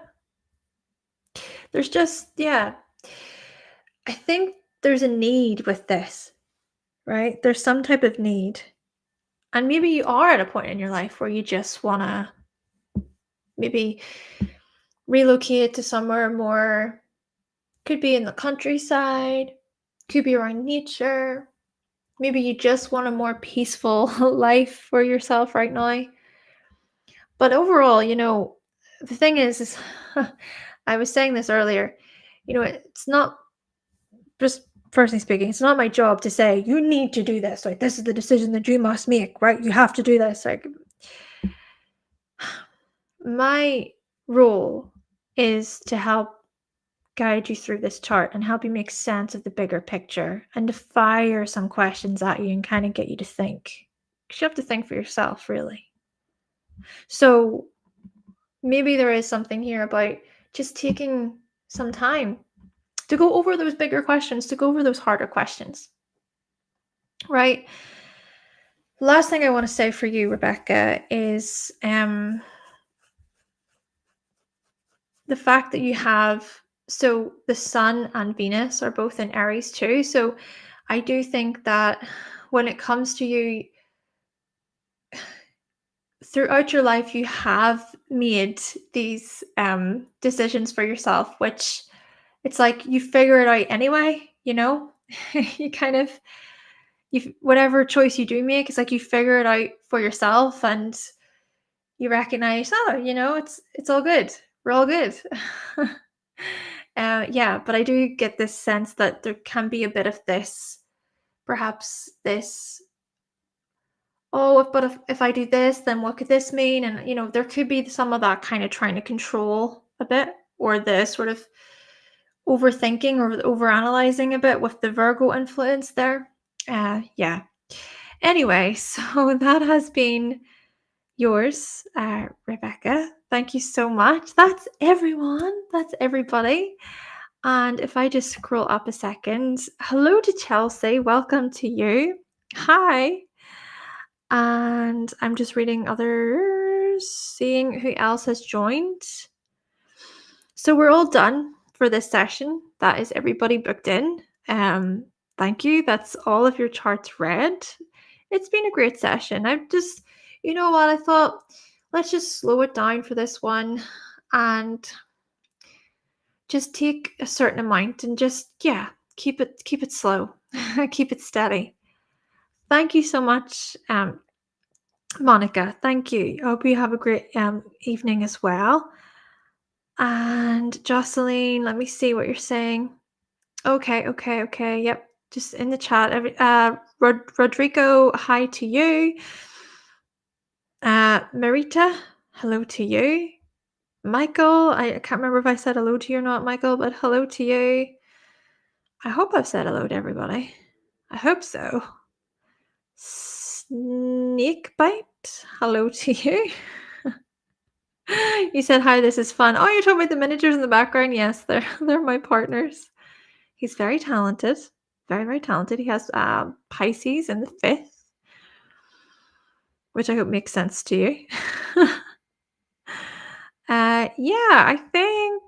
There's just, yeah, I think there's a need with this, right? There's some type of need. And maybe you are at a point in your life where you just want to maybe relocate to somewhere more, could be in the countryside, could be around nature. Maybe you just want a more peaceful life for yourself right now. But overall, the thing is I was saying this earlier, it's not, just personally speaking, it's not my job to say, you need to do this. Like, this is the decision that you must make, right? You have to do this. Like, my role is to help guide you through this chart and help you make sense of the bigger picture and to fire some questions at you and kind of get you to think. 'Cause you have to think for yourself, really. So maybe there is something here about just taking some time to go over those bigger questions, to go over those harder questions, right? Last thing I want to say for you, Rebecca, is the fact that you have, so the Sun and Venus are both in Aries too. So I do think that when it comes to you, throughout your life, you have made these decisions for yourself, which it's like you figure it out anyway, you kind of, whatever choice you do make, it's like you figure it out for yourself and you recognize, oh, it's all good. We're all good. Yeah, but I do get this sense that there can be a bit of this, perhaps this, oh, but if I do this, then what could this mean? And, there could be some of that kind of trying to control a bit, or the sort of overthinking or overanalyzing a bit with the Virgo influence there. Yeah. Anyway, so that has been yours, Rebecca. Thank you so much. That's everyone. That's everybody. And if I just scroll up a second, hello to Chelsea. Welcome to you. Hi. And I'm just reading others, seeing who else has joined. So we're all done for this session. That is everybody booked in. Thank you. That's all of your charts read. It's been a great session. I just, you know what, I thought, let's just slow it down for this one and just take a certain amount and just, yeah, keep it slow. Keep it steady. Thank you so much, Monica. Thank you. I hope you have a great evening as well. And Jocelyn, let me see what you're saying. Okay. Yep. Just in the chat. Rodrigo, hi to you. Marita, hello to you. Michael, I can't remember if I said hello to you or not, Michael, but hello to you. I hope I've said hello to everybody. I hope so. Snakebite, hello to you. You said, hi, this is fun. Oh, you're talking about the miniatures in the background? Yes, they're my partners. He's very talented. Very, very talented. He has Pisces in the 5th, which I hope makes sense to you. Yeah, I think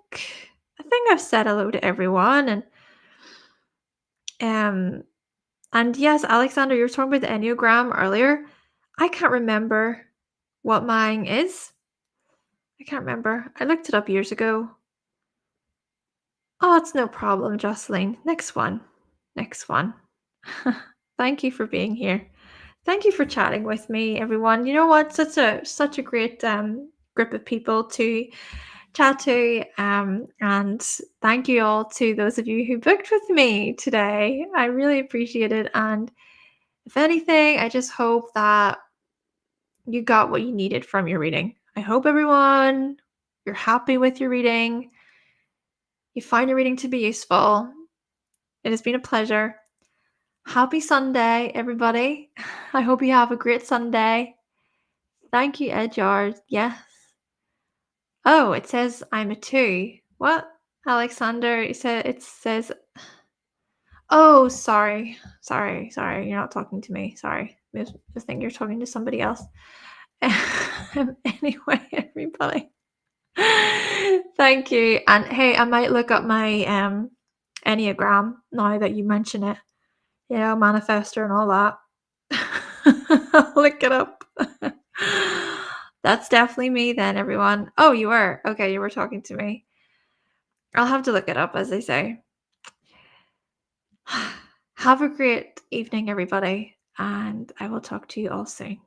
I've said hello to everyone, and yes, Alexander, you were talking about the Enneagram earlier. I can't remember what mine is. I can't remember. I looked it up years ago. Oh, it's no problem, Jocelyn. Next one. Thank you for being here. Thank you for chatting with me, everyone. You know what? Such a great group of people to chat to. And thank you all to those of you who booked with me today. I really appreciate it. And if anything, I just hope that you got what you needed from your reading. I hope everyone, you're happy with your reading. You find your reading to be useful. It has been a pleasure. Happy Sunday, everybody. I hope you have a great Sunday. Thank you, Edjar. Yes. Oh, it says I'm a 2. What? Alexander, it says oh, sorry. Sorry. You're not talking to me. Sorry. I think you're talking to somebody else. Anyway, everybody. Thank you. And hey, I might look up my Enneagram now that you mention it. You know, manifestor and all that. I'll look it up. That's definitely me then, everyone. Oh, you were. Okay, you were talking to me. I'll have to look it up, as they say. Have a great evening, everybody, and I will talk to you all soon.